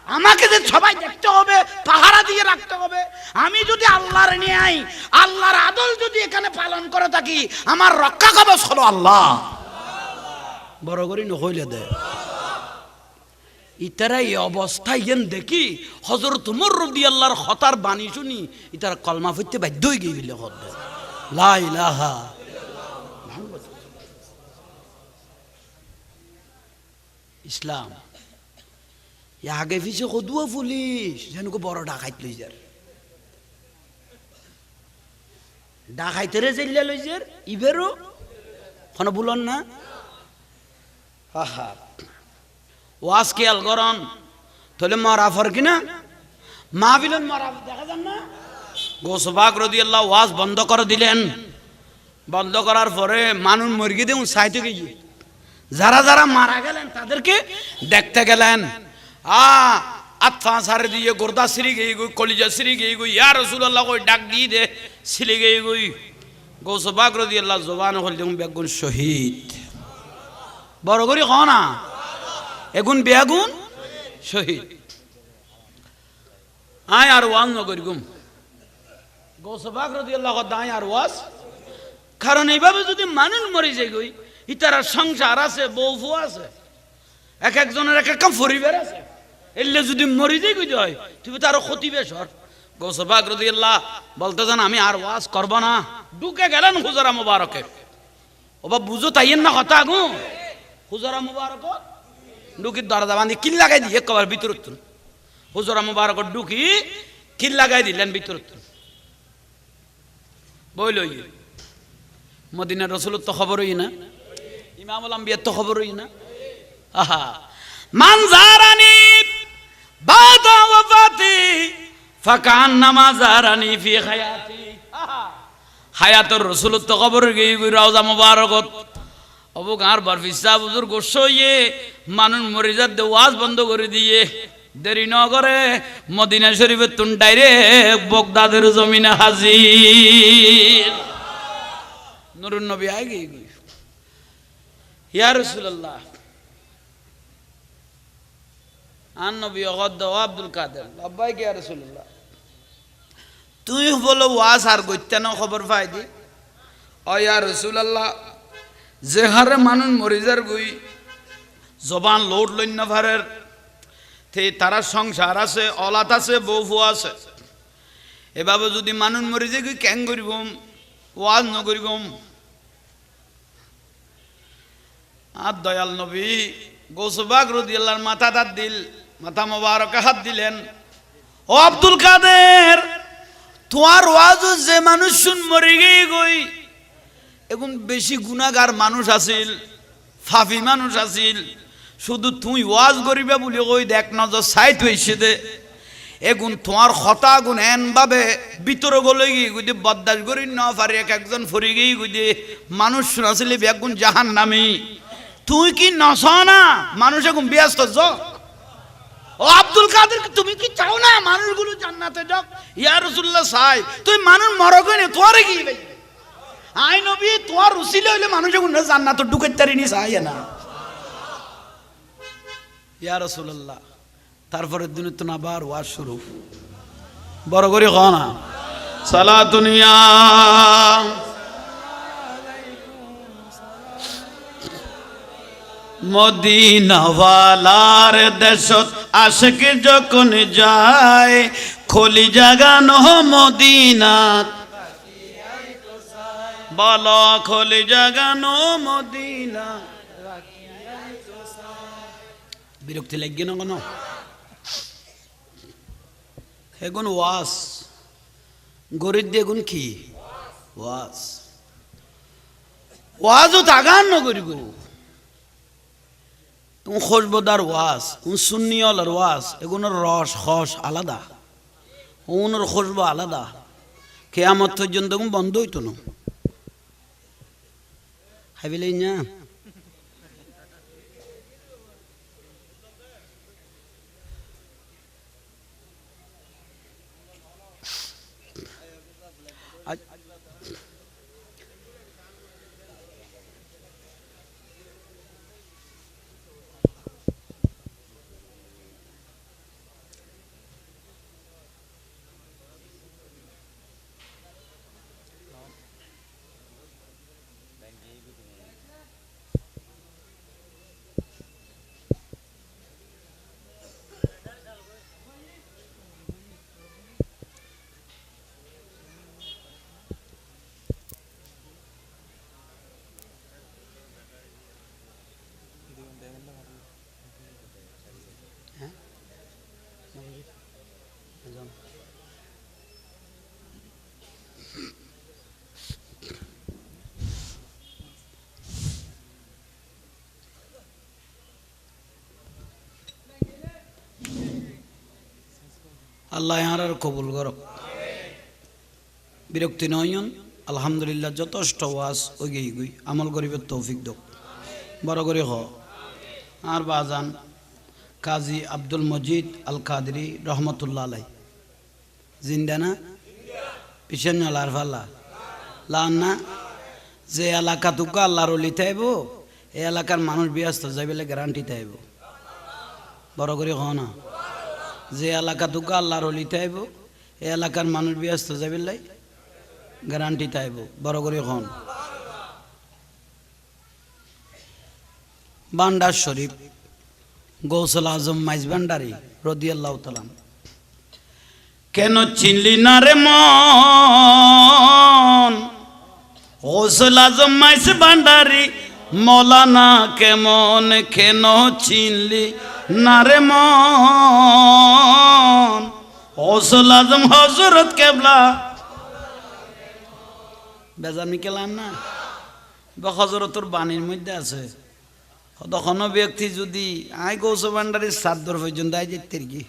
আমাকে যে সবাই দেখতে হবে পাহারা দিয়ে রাখতে হবে আমি যদি আল্লাহর নিয়ে আই আল্লাহর আদল যদি এখানে পালন করে থাকি আমার রক্ষা কবচ হলো আল্লাহ বড় করি নহইলে দে ইতারা এই অবস্থায় ইয়েন দেখি হযরত উমর রাদিয়াল্লাহর হতার বাণী শুনি ইতারা কলমা পড়তে বাধ্য হয়ে গেল লা ইলাহা ইসলাম আগে পিছে কদুয়া পুলিশ যেন বড় ডাকাইত লই যার ডাকাইতেরে জেল্লা লই যার ইবেরও কোনো বলন না আহা ওয়াজ খেয়াল করন তাহলে মারাফর কিনা মাহফিলের মারাফ দেখা যান না গোসবাক রাদিয়াল্লাহু ওয়াজ বন্ধ করে দিলেন বন্ধ করার পরে মানুষ মরগি দেউন সাইতে গিয়ে যারা যারা মারা গেলেন তাদেরকে দেখতে গেলেন আত্মা সারে দিয়ে গোর্দা সিরি গই গই কলিজা সিরি গই গই ইয়া রাসূলুল্লাহ কই ডাক দিয়ে দে সিলি গই গই গোসবাক রাদিয়াল্লাহু জবান হল দেউন বেগুন শহীদ বড় করি ক না এগুন বেগুন শহীদ আয় আর ওয়াজ নগরি গুম গোসবাক রাদিয়াল্লাহু দায় আর ওয়াজ কারণ এইভাবে যদি মানুষ মরে যায় গই ইতারা সংসার আছে বউ আছে এক একজনের এক এক পরিবার আছে এলে যদি মরে যায় কই হয় তুমি তার ক্ষতি বেশর গোসবাক রাদিয়াল্লাহু বলতে জান আমি আর ওয়াজ করব না ঢুকে গেলেন হুজরা মুবারকে ওবা বুঝো তাইয়েন না কথা গো হুজরা মুবারক ঢুকি দরজা বাঁধি কিল লাগাই দিয়ে কবার ভিতর হুজরা মুবারক ঢুকি কিল লাগাই দিলেন ভিতর বইল মদিনার রাসূলের তো খবরই না ইমামুল আম্বিয়ার তো খবরই না আহা মান জারানি বাদা ওয়াফাতি ফাকান্নামা জারানি ফি হায়াতি আহা হায়াতুর রাসূলের তো খবর গই রওজা মুবারকত অবু গাঁর বারফিসা বুজুর গোসইয়ে মানুষ মরে যাতে ওয়াজ বন্ধ করে দিয়ে দেরি ন করে মদিনা শরীফের তুন ডাইরেক্ট বগদাদের জমিনে হাজির নুরুন নবী আগে ইয়া রাসূলুল্লাহ আন নবী গদ্দ আব্দুল কাদের আব্বাই কি ইয়া রাসূলুল্লাহ তুই বলো ওয়াজ আর গইতে না খবর পাই দি ও ইয়া রাসূলুল্লাহ যে হারে মানুষ মরিজার গই জবান লোড লইন ভারের তে তারা সংসার আছে অলাত আছে বউ আছে এভাবে যদি মানুষ মরিজে গই কেন করিবম ওয়াজ ন করিবম আর দয়াল নবী গোসবাক রাদিয়াল্লাহু মাথা দাঁত দিল মাথা মোবারকে হাত দিলেন ও আব্দুল কাদের তোমার ওয়াজ যে মানুষ শুন মরি গই এখন বেশি গুনাহগার মানুষ আছিল ফাফি মানুষ আছিল শুধু তুই ওয়াজ করিবে বলে কই দেখ নজর সাইট হইছে দে এখন তোমার কথা গুণ এন ভাবে ভিতর গলে গিয়ে গুদি বদাস করি ন পারে এক একজন ফরি গিয়ে গুদি মানুষ শুনাছিলি বেগুন জাহান্নামী তুই কি নস না মানুষ এখন ব্যস্ত জ ও আব্দুল কাদের তুমি কি চাও না মানুষগুলো জান্নাতে যাক ইয়া রাসূলুল্লাহ চাই তুই মানুষ মরগে না তোরে কি আই নবী তোমার উসিলে হইলে মানুষ এখন জান্নাতে ঢুকে তারিনি চাই না ইয়া রাসূলুল্লাহ তারপরের দিনে তো আবার ওয়াজ শুরু বড় করে ক না সালাতুনিয়া মদিনাওয়ালার দেশত আশিক যখন যায় খলি জাগানো মদিনাত বলো খলি জাগানো মদিনা বিরক্তি লাগবে না কোনো এগুন ওয়াজ গরিব দেগুন কি ওয়াজ ওয়াজও তাগান নগরিব খোশবদার ওয়াজ সুন্নিয়লার ওয়াজ এগুলোর রস খস আলাদা ওনার খোশব আলাদা কেয়ামত পর্যন্ত বন্ধ হইতো না হাইবিলেই না আল্লাহ আর কবুল করো বিরক্তি নয়ন আলহামদুলিল্লাহ যথেষ্ট ওয়াজ ওই গই আমল গরিবের তৌফিক দো বড় করে হ আর বাজান কাজী আব্দুল মজিদ আল কাদরি রহমতুল্লাহ আলাই জিন্দা না পিছন লার ফাল্লা লান না যে এলাকা তুকা আল্লাহর অলি থাইব এই এলাকার মানুষ ব্যস্ত যাইবেলে গ্যারান্টি থাইব বড় করে হ না যে এলাকা তুকা আল্লাহর অলি থাইব এই এলাকার মানুষ ব্যস্ত যাইবেলে গ্যারান্টি থাইব বড় করে হন বান্ডার শরীফ গৌসুল আজম মাইজ ভান্ডারী রাদিয়াল্লাহু তাআলা কেন চিনলি না রে মন গৌসুল আজম মাইজ ভান্ডারী মৌলানা কেমন কেন চিনলি না রে মন গৌসুল আজম হযরত কেবলা বেজামি কেলাম না বা হযরতের বাণীর মধ্যে আছে তখনও ব্যক্তি যদি আই গৌস ভান্ডারীর সাদ্দর পর্যন্ত আই যেতে কি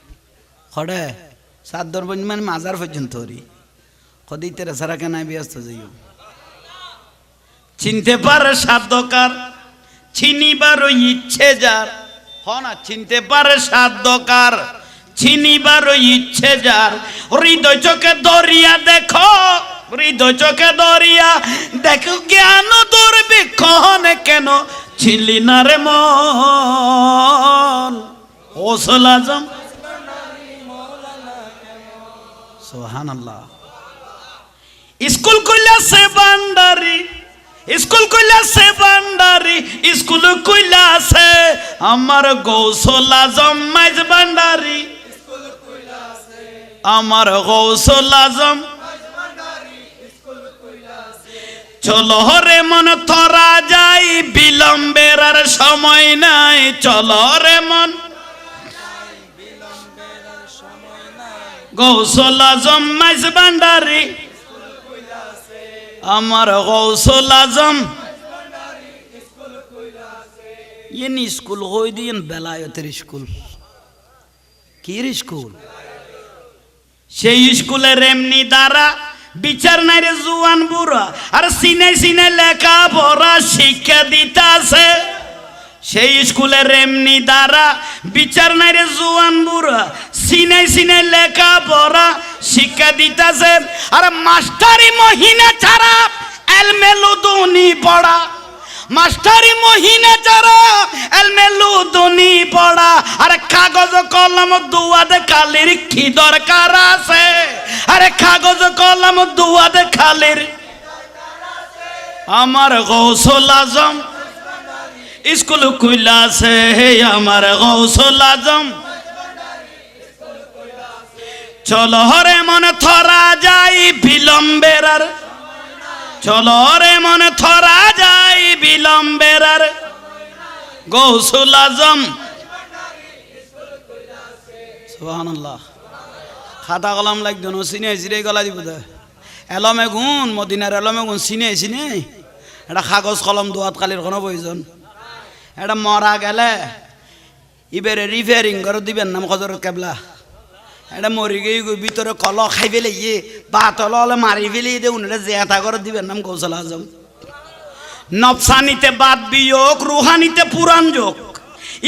খড়ে সাদ্দর পর্যন্ত মানে মাজার পর্যন্ত হরি কদিই তেরা সারা কেন ব্যস্ত যাইও চিনতে পারে সাধ্যকার চিনিবার ইচ্ছে যার হ না চিনতে পারে সাধ্যকার চিনিবার ইচ্ছে যার হৃদয় চোখে দরিয়া দেখো হৃদয় চোখে দরিয়া দেখো জ্ঞান দুর্ভিক্ষণ কেন চিনলি না রে মন গৌসুল আজম সুবহানাল্লাহ স্কুল কইলাছে ভান্ডারী স্কুল কইলাছে ভান্ডারী স্কুল কইলাছে আমার গৌসুল আজম মাইজ ভান্ডারী স্কুল কইলাছে আমার গৌসুল আজম চলো রে মন তোরা যাই বিলম্বের আর সময় নাই চলো রে মন গৌসুল আজম মাইজ ভান্ডারী আমার গৌসুল আজম ইন স্কুল হই দিন বেলায়েতের স্কুল কি স্কুল সেই স্কুলের এমনি দ্বারা বিচার নাই রে জুয়ান বুড়া আর সিনে সিনে লেখা পড়া শিক্ষা দিতাছে সেই স্কুলের এমনি দ্বারা বিচার নাই রে জুয়ান বুড়া সিনে সিনে লেখা পড়া শিক্ষা দিতাছে আর মাস্টারি মহিনা ছাড়া এলমেলুদুনি পড়া মাস্টারি মহিনা ছাড়া এলমেলুদুনি পড়া আর কাগজ কলম দুয়াদ কালির কি দরকার আছে আরে কাগজ কলম দুয়াদ খালির আমার গৌসুল আজম স্কুল কইলাছে আমার গৌসুল আজম চলো রে মন থরা যাই বিলম্বের আর চলো রে মন থরা যাই বিলম্বের আর গৌসুল আজম সুবহানাল্লাহ খাতা কলম লাগতো না সিনে সিরে গলা দিব এলমে গুণ মদিনার এলমে গুণ সিনে সিনে এটা কাগজ কলম দোয়াত কালির কোনো প্রয়োজন এটা মরা গেলে ইবেরে রিপেয়ারিং করে দিবেন নাম হযরত কেবলা এটা মরি গিয়ে ভিতরে কল খাই ফেলে ইয়ে বা তল হলে মারি ফেলে দিয়ে উনারা জেতা করে দিবেন নাম কৌশল আজম নফসানিতে বাদ বিয়োগ রুহানিতে পুরাণ যোগ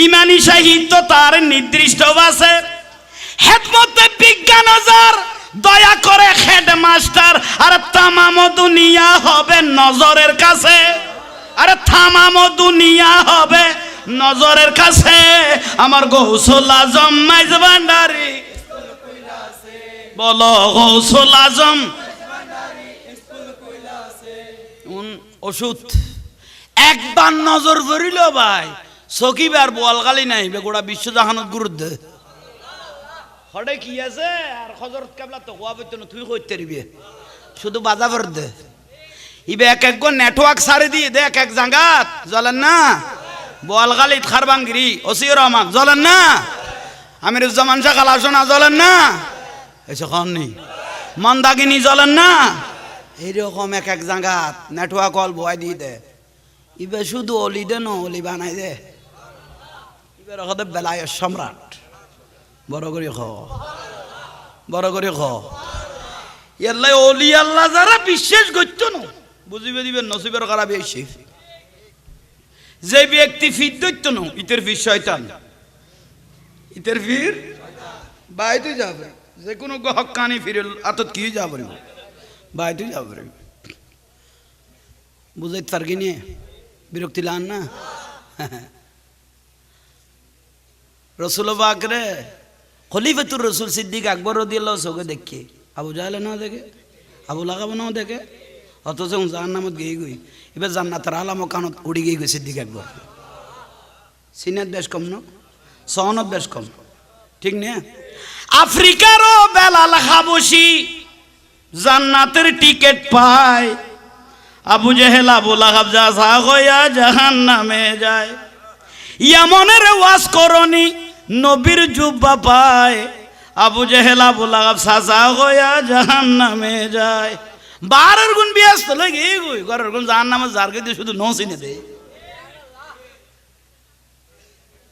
ইমানি সাহিত্য তার নির্দিষ্ট আছে হেদমতে বিজ্ঞান হাজার দয়া করে হেডমাস্টার আর তামাম দুনিয়া হবে নজরের কাছে আরে তামাম দুনিয়া হবে নজরের কাছে আমার গৌসুল আজম মাইজ ভান্ডারি বলো গৌসুল আজম ওষুধ একবার নজর পড়িল ভাই সকিবার বোয়ালগালি নাই গোটা বিশ্ব জাহানত গুরুত্ব হঠাৎ কি আছে আর হযরত কেবলা তো হওয়া বইতো না তুই কইতে দিবি শুধু বাজা ভর দে ইবে এক এক নেটওয়ার্ক সারে দিয়ে দে এক এক জায়গাত জ্বলেন না বোয়ালগালিত খারবাঙ্গিরি ওসির রহমান জ্বলেন না আমিরুজ্জামান শাহ কালাসনা জ্বলেন না এসে কম নেই মন্দাগিনী জ্বলেন না এইরকম এক এক জায়গাত নেটওয়ার্ক অল বয় দিয়ে দে ইবে শুধু অলি দে না অলি বানাই দে ইবে রকম বেলায় সম্রাট বড় করে খ বড় করে খ ইয়াল্লাই অলি আল্লাহ যারা বিশ্বাস করতো না বুঝিবে দিবেন নসিবের খারাপ এসে যে ব্যক্তি ফির ধরতো না ইতের ফির শয়তান ইতের ফির বাইতে যাবে যে কোনো গহক কানি ফিরে আতত কি যাবে বাইতে যাবে বুঝাইতে পারকি নিয়ে বিরক্তি লান না রসুল বাকরে খলিফাতুর রসুল সিদ্দিক আকবর রাদিয়াল্লাহু চোখে দেখে আবু জাহেল না দেখে আবু লাগাব না দেখে অথচ জাহান্নামত গিয়ে গই এবার জান্নাতের আলাম কানত উড়ি গিয়ে গই সিদ্দিক আকবর সিনাত বেশ কম না সহনত বেশ কম ঠিক না আফ্রিকারও বেলাল হাবশি জান্নাতের টিকিট পায় আবু জেহেল আবু লাহাব যা হইয়া জাহান্নামে যায় ইয়ামনের ওয়াজ করনি নবীর জুব্বা পায় আবু জেহেল আবু লাহাব সাজা হইয়া জাহান্নামে যায় বারের গুণ ব্যস্ত লাগে গই ঘরের গুণ জাহান্নামে জারকে দিয়ে শুধু নসিনে দেয়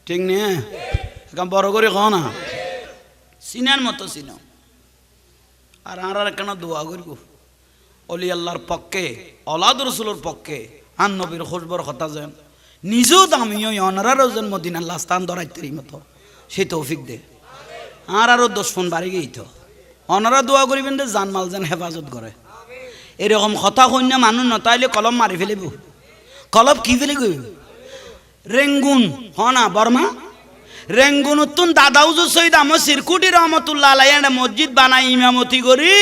ঠিক না এখন বড় করে কও না সিনার মতো সিনো আর আর কেন দোয়া করব অলি আল্লাহর পক্ষে অলাদ রসুলের পক্ষে আন নবীর খুশবর কথা যেন নিজেও দামিও অনারারও যেন মদিনার লাস্তান ধরাইতে মতো সে তৌফিক দে আর আরও 10 ফোন বাড়ি গেই তো অনারা দোয়া করিবেন যে জানমাল যেন হেফাজত করে এরকম কথা কন্যা মানুষ নতাইলে কলম মারি ফেলিব কলম কি ফেলি গই রেঙ্গুন হনা বর্মা রেঙ্গুনুতুন দাদাউজু সৈয়দ আহমদ সিরকুটি রহমতুল্লাহ আলাইহি একটা মসজিদ বানাই ইমামতি করি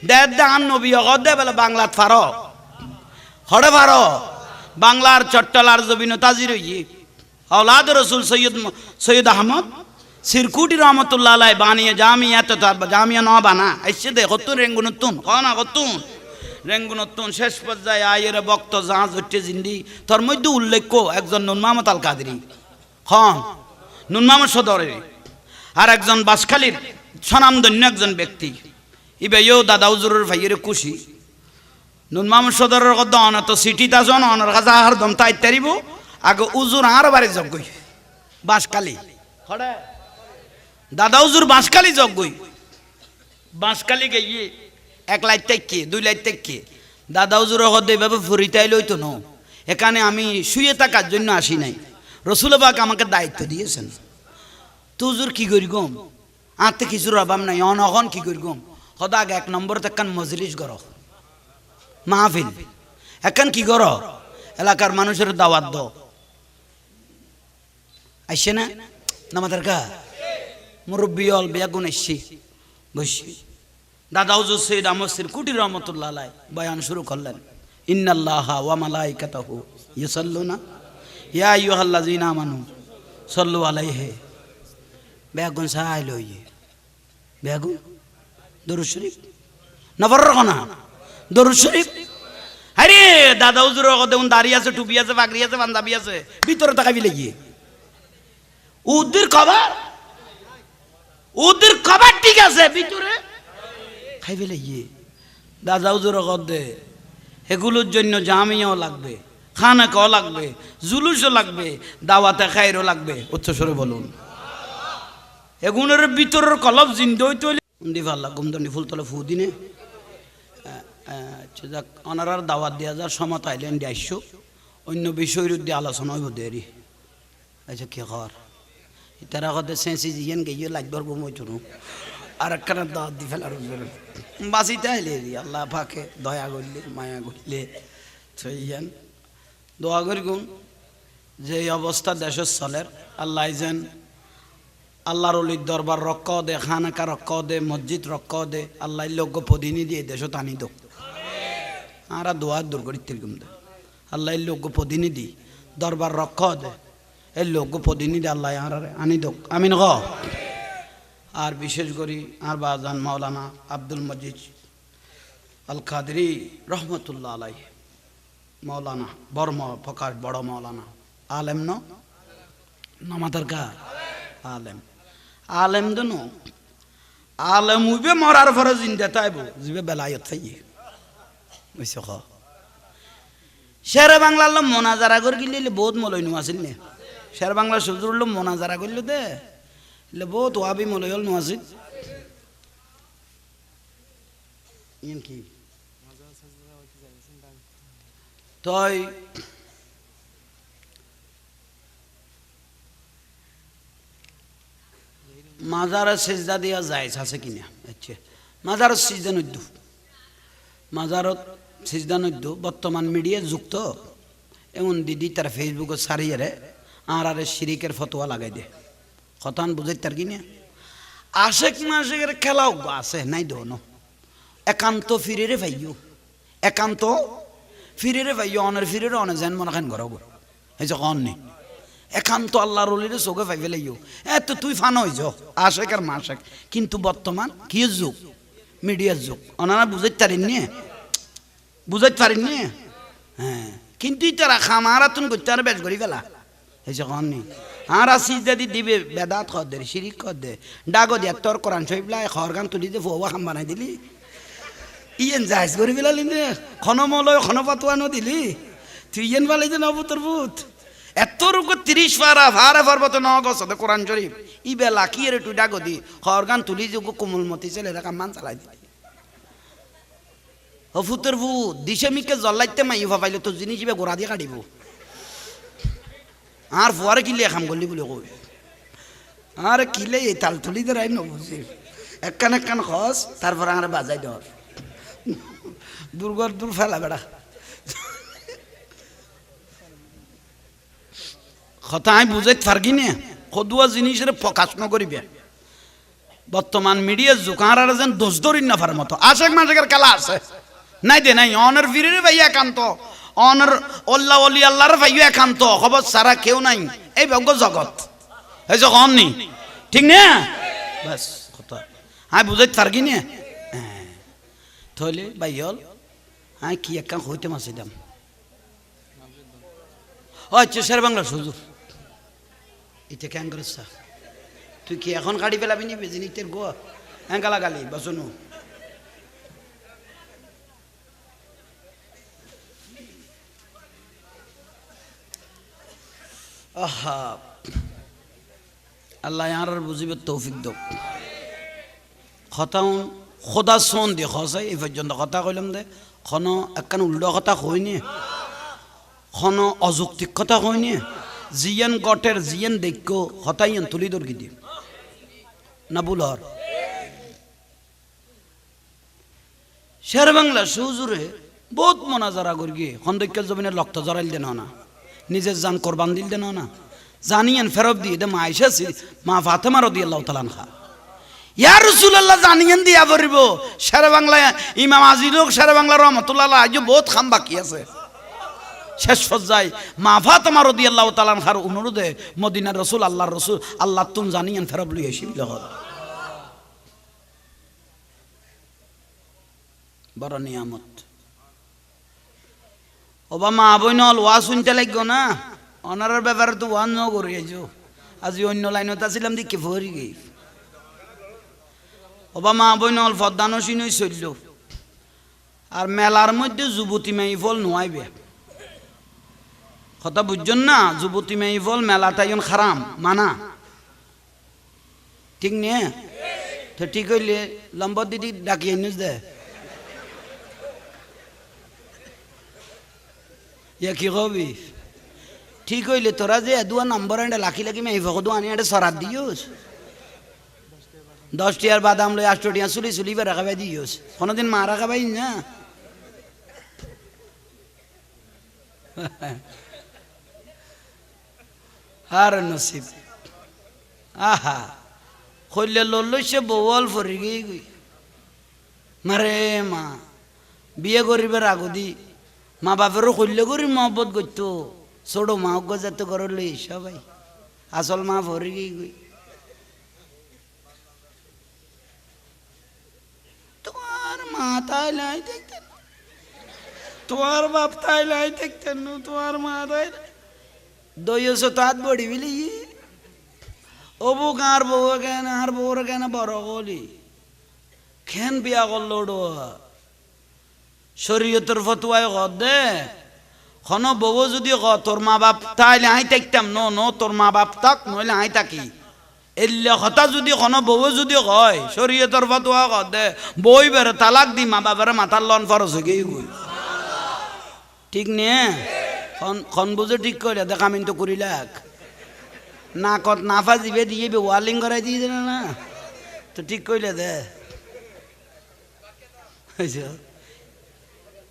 দেড় দান নবী অগদে বলে বাংলাত ফারো হড়ে ফারো বাংলার চট্টলার জবিন তাজির হইয়ে औलाद रसूल सैयद अहमद सिरकुटी रहमतुल्लाह अलैह बानिए जामिया तो जामिया न बाना ऐसे दे कतुन रेंगुनतुन कौन कतुन रेंगुनतुन शेष पर्যায়ে আয়ের বক্ত জাহাজ হচ্ছে জিন্দি তোর মধ্যে উল্লেখ্য একজন নুন মাহমুদ আল কাদেরী খন নুন মাহমুদ সদরের আর একজন বাসখালীর স্বনামধন্য একজন ব্যক্তি ইবেও দাদা হুজুরের ভাইয়ের খুশি নুন মাহমুদ সদরের কত অনত সিটিতে জন অনর কাছে আর দম তাই তারিব আগে উজুর আর বাড়ি যজ্ঞই বাঁশখালী দাদা হুজুর বাঁশখালী যজ্ঞই বাঁশখালী গিয়ে 1 লাইট থেকে 2 লাইট থেকে দাদা হুজুর হদে এভাবে ফুরিতাই লইতো না এখানে আমি শুয়ে থাকার জন্য আসি নাই রসুল পাক আমাকে দায়িত্ব দিয়েছেন তো হুজুর কি করি গম আতে কিছুর অভাব নাই অনখন কি করি গম হদা আগে 1 নম্বর তেকান মজলিস করো মাহফিল এখন কি করো এলাকার মানুষের দাওয়াত দাও আইসে না নামাদের কা মুরব্বী অল বেগুন এসছি বসছি দাদা হুজুর সৈয়দ আহমদ সিরকুটি রহমতুল্লাহ আলাইহি বয়ান শুরু করলেন ইন্নাল্লাহা ওয়া মালাইকাতাহু ইউসাল্লুনা ইয়া আইয়ুহাল্লাযিনা আমানু সাল্লু আলাইহি বেগুন সাইল হইয়ে বেগুন দরুদ শরীফ নবর রকনা দরুদ শরীফ আরে দাদা হুজুর দেখুন দাঁড়িয়ে আছে টুপি আছে পাগড়ি আছে পাঞ্জাবি আছে ভিতরে তাকাবি লাগিয়ে ওদের কভার ঠিক আছে ভিতরে খাইবে লাগিয়ে দাদা হুজুর দে এগুলোর জন্য জামিয়াও লাগবে খানা খাওয়া লাগবে, জুলুসও লাগবে, দাওয়াতে খাইরও লাগবে। উচ্চস্বরে বলুন। এগুনের ভিতরের কলব জিন্দা হইতে হইলে উন্দি ফাল্লা গুমদন্ডি ফুলতলে ফু দিনে যাক অনারার দাওয়াত দিয়া যার সমত আইলেন দেড়শো অন্য বিষয়ের উদ্দে আলোচনা হইব দেরি। আচ্ছা কে খবর তারা কথা চেঁচি জিয়েন গিয়ে লাগবার ঘুমোইতো আর একখানা দাওয়াত দি ফেলার বাঁচিতে আইলে আল্লাহ পাকে দয়া করলে মায়া করলে সেইয়ান দোয়া করি গুণ যে অবস্থা দেশের চলের আল্লাহ যেন আল্লাহর অলির দরবার রক্ষ দে, খানাকা রক্ষ দে, মসজিদ রক্ষ দে, আল্লাহ লোক প্রতিনিধি এই দেশ টানি দো আর দোয়া দূর করি তিরকম দে আল্লাহ লোক প্রতিনিধি দরবার রক্ষ দে, এই লোক প্রতিনিধি আল্লাহ আর আনি দোক আমিন গ। আর বিশেষ করি আর বাজান মাওলানা আব্দুল মজিদ আল কাদরি রহমতুল্লাহ আলাই মৌলানা বড় ফকার বড় মৌলানা আলেম নমাতার কা আলেম আলেম দনো আলেম উইবে মরার পরে জিন্দা তাইব জিবে বেলায়ত থাইয়ে বুঝছ খ শেরে বাংলার লোক মোনাজারা করে গেলে বহুত মলইনু আসিল নে শের বাংলা সুজুর লোক মোনাজারা করল দে বহুত ওয়াবি মলইল নু আসিল ইন কি তই মাজারের সেজদা দিয়া যায় আছে কিনা আচ্ছা মাজারের সিজদা নদ্য মাজারত সিজদা নদ্য বর্তমান মিডিয়া যুক্ত এমন দিদি তার ফেসবুকে সারিয়ে আর শিরিকের ফতোয়া লাগাই দে কথান বুঝাই তার কিনা আশেক মাসেকের খেলাও আছে নাই দোনো একান্ত ফিরে ভাইও একান্ত ফিরে ভাইও অনের ফিরে অনে যেন মনে খান ঘর এই যে কন নেই একান্ত আল্লাহর ওলিরে চোখে পাই ফেলাইও এত তুই ফান হইছ আশেক আর মাসেক কিন্তু বর্তমান কি যুগ মিডিয়ার যুগ ওনারা বুঝাইতে পারেন নিয়ে বুঝাইতে পারেন নিয়ে হ্যাঁ কিন্তু তারা খামারা তুন করতে আর বেশ করি ফেলা এই যে কন নেই আর সিজদা দি দিবে বেদাত কর দে শিরিক কর দে ডাগো দিয়ে তোর কোরআন শরীফলাই খরগান তুলি দে ফোয়া খাম বানাই দিলি ইয়েন জাহেজ করে ফেলালি নে খনমলয় খনপাতুয়ানো দিলি তুই ইয়েন বালাই যে নবুতর ভূত এত রুক 30 পারা ভারে পর্বত ন গছতে কোরআন শরীফ ই বেলা কি রে তুই ডাগো দি খরগান তুলি যে কোমলমতি ছেলে রাখা মান চালাই দিলি ও ফুতর ভূত দিশে মিকে জল্লাইতে মাই ভাবাইলে তো জিনিস ইবে গোড়া দিয়ে কাটিব আর ফুয়ারে কিলে খাম করলি বলে কই আর কিলে এই তাল তুলি ধরাই নবুঝি একখান একখান খস তারপর আর বাজাই ধর দুর্গর দূর ফেলা বেড়া কথা আমি বুঝাইতে পারগি না কদুয়া জিনিসের প্রকাশ নকরিবে বর্তমান মিডিয়া জোকার আর যেন দোষ ধরিন না পারার মতো আশেক মাসেকের খেলা আছে নাই দে নাই অনার ফিরে ভাই একান্ত অনার অল্লাহ অলি আল্লাহর ভাই একান্ত খবর সারা কেউ নাই এই ভঙ্গ জগৎ এই যে কম নেই ঠিক না বাস কথা আমি বুঝাইতে পারগি না তাহলে ভাই হল হ্যাঁ কি এক কাম হইতে মাসি দাম ও আচ্ছা শের বাংলা সুযোগ এটা কেন করিস তুই কি এখন গাড়ি পেলাবি নি বেজি নিতে গো হ্যাঁ গালাগালি বসনু আহা আল্লাহ আর বুঝিবে তৌফিক দো খতাউন খোদা সন দিয়ে খসাই এই পর্যন্ত কথা কইলাম দে খন একখান উল্টো কথা কইনি খন অযৌক্তিক কথা কইনি জিয়ান গটের জিয়ান দেখো হতাইয়ান তুলি দরকি দি না বুলর শের বাংলা সুজুরে বহুত মনাজারা করি খন্দকের জমিনের লক্ত জড়াইল দেন না নিজের জান কোরবান দিল দেন না জানিয়ান ফেরত দিয়ে দে মা আয়েশা মা ফাতেমা রাদিয়াল্লাহু তাআলা আনহা ইয়া রাসূলুল্লাহ জানিয়ান দিয়া পড়িব শের বাংলা ইমাম আজিলক শের বাংলা রহমাতুল্লাহ আজ বহুত খাম বাকি আছে শেষ পর্যায়ে মা ফাতেমা রাদিয়াল্লাহু তাআলা আনহার অনুরোধে মদিনার রাসূল আল্লাহর রাসূল আল্লাহ তুম জানিয়ান ফেরত লই আসিল বড় নিয়ামত ওবা মা বইনল ওয়া শুনতে লাগো না অনারের ব্যাপারে তো ওয়ান ন করিয়েছো আজি অন্য লাইনত আছিলাম দেখি ভরি গই ওবা মা বইনল ফদানো শুনই চলল আর মেলার মধ্যে যুবতী মাই ফল নোয়াইবে কথা বুঝছেন না? যুবতী মেয়ে বল মেলাটাইন খারাম মানা ঠিক নিয়ে তো ঠিক হইলে লম্বা দিদি ডাকিয়ে নিস দে ইয়া কি কবি ঠিক হইলে তোরা যে দুয়া নম্বর এনে লাখি লাখি মেয়ে ফকদু আনি এটা সরাত দিওস 10 টিয়ার বাদাম লই 8 টিয়া চুলি চুলি বেড়া খাবাই দিওস কোনোদিন মারা খাবাই না আর নসিব আহা কইলে লইছে বউল ফরি গই মারে মা বিয়ে করিবার আগদি মা বাপেরও কইলে করি মহব্বত করতো ছোট মা গজাত ঘর লই সবাই আসল মা ফরি গই তোমার মা তাই লাই দেখতেন তোমার বাপ তাই লাই দেখতেন তোমার মা তাই দইছো তাত বড়ি বিলি অবু কার বউ কেন আর বউর কেন বড় গলি কেন বিয়া করলো শরীয়তের ফতুয়ায় দে খন বউ যদি তোর মা বাপ তাইলে আই থাকতাম ন তোর মা বাপ তাক নইলে আই থাকি এলে কথা যদি খন বউ যদি কয় শরীয়তের ফতুয়া দে বই বেড়ে তালাক দি মা বাপের মাথার লন ফরস হয়ে গই ঠিক নে খন বুঝে ঠিক করে দেখ আমি তো করিলাক না কত নাফা দিবে দিয়ে ওয়ালিং করাই দিয়ে না তো ঠিক কইলে দে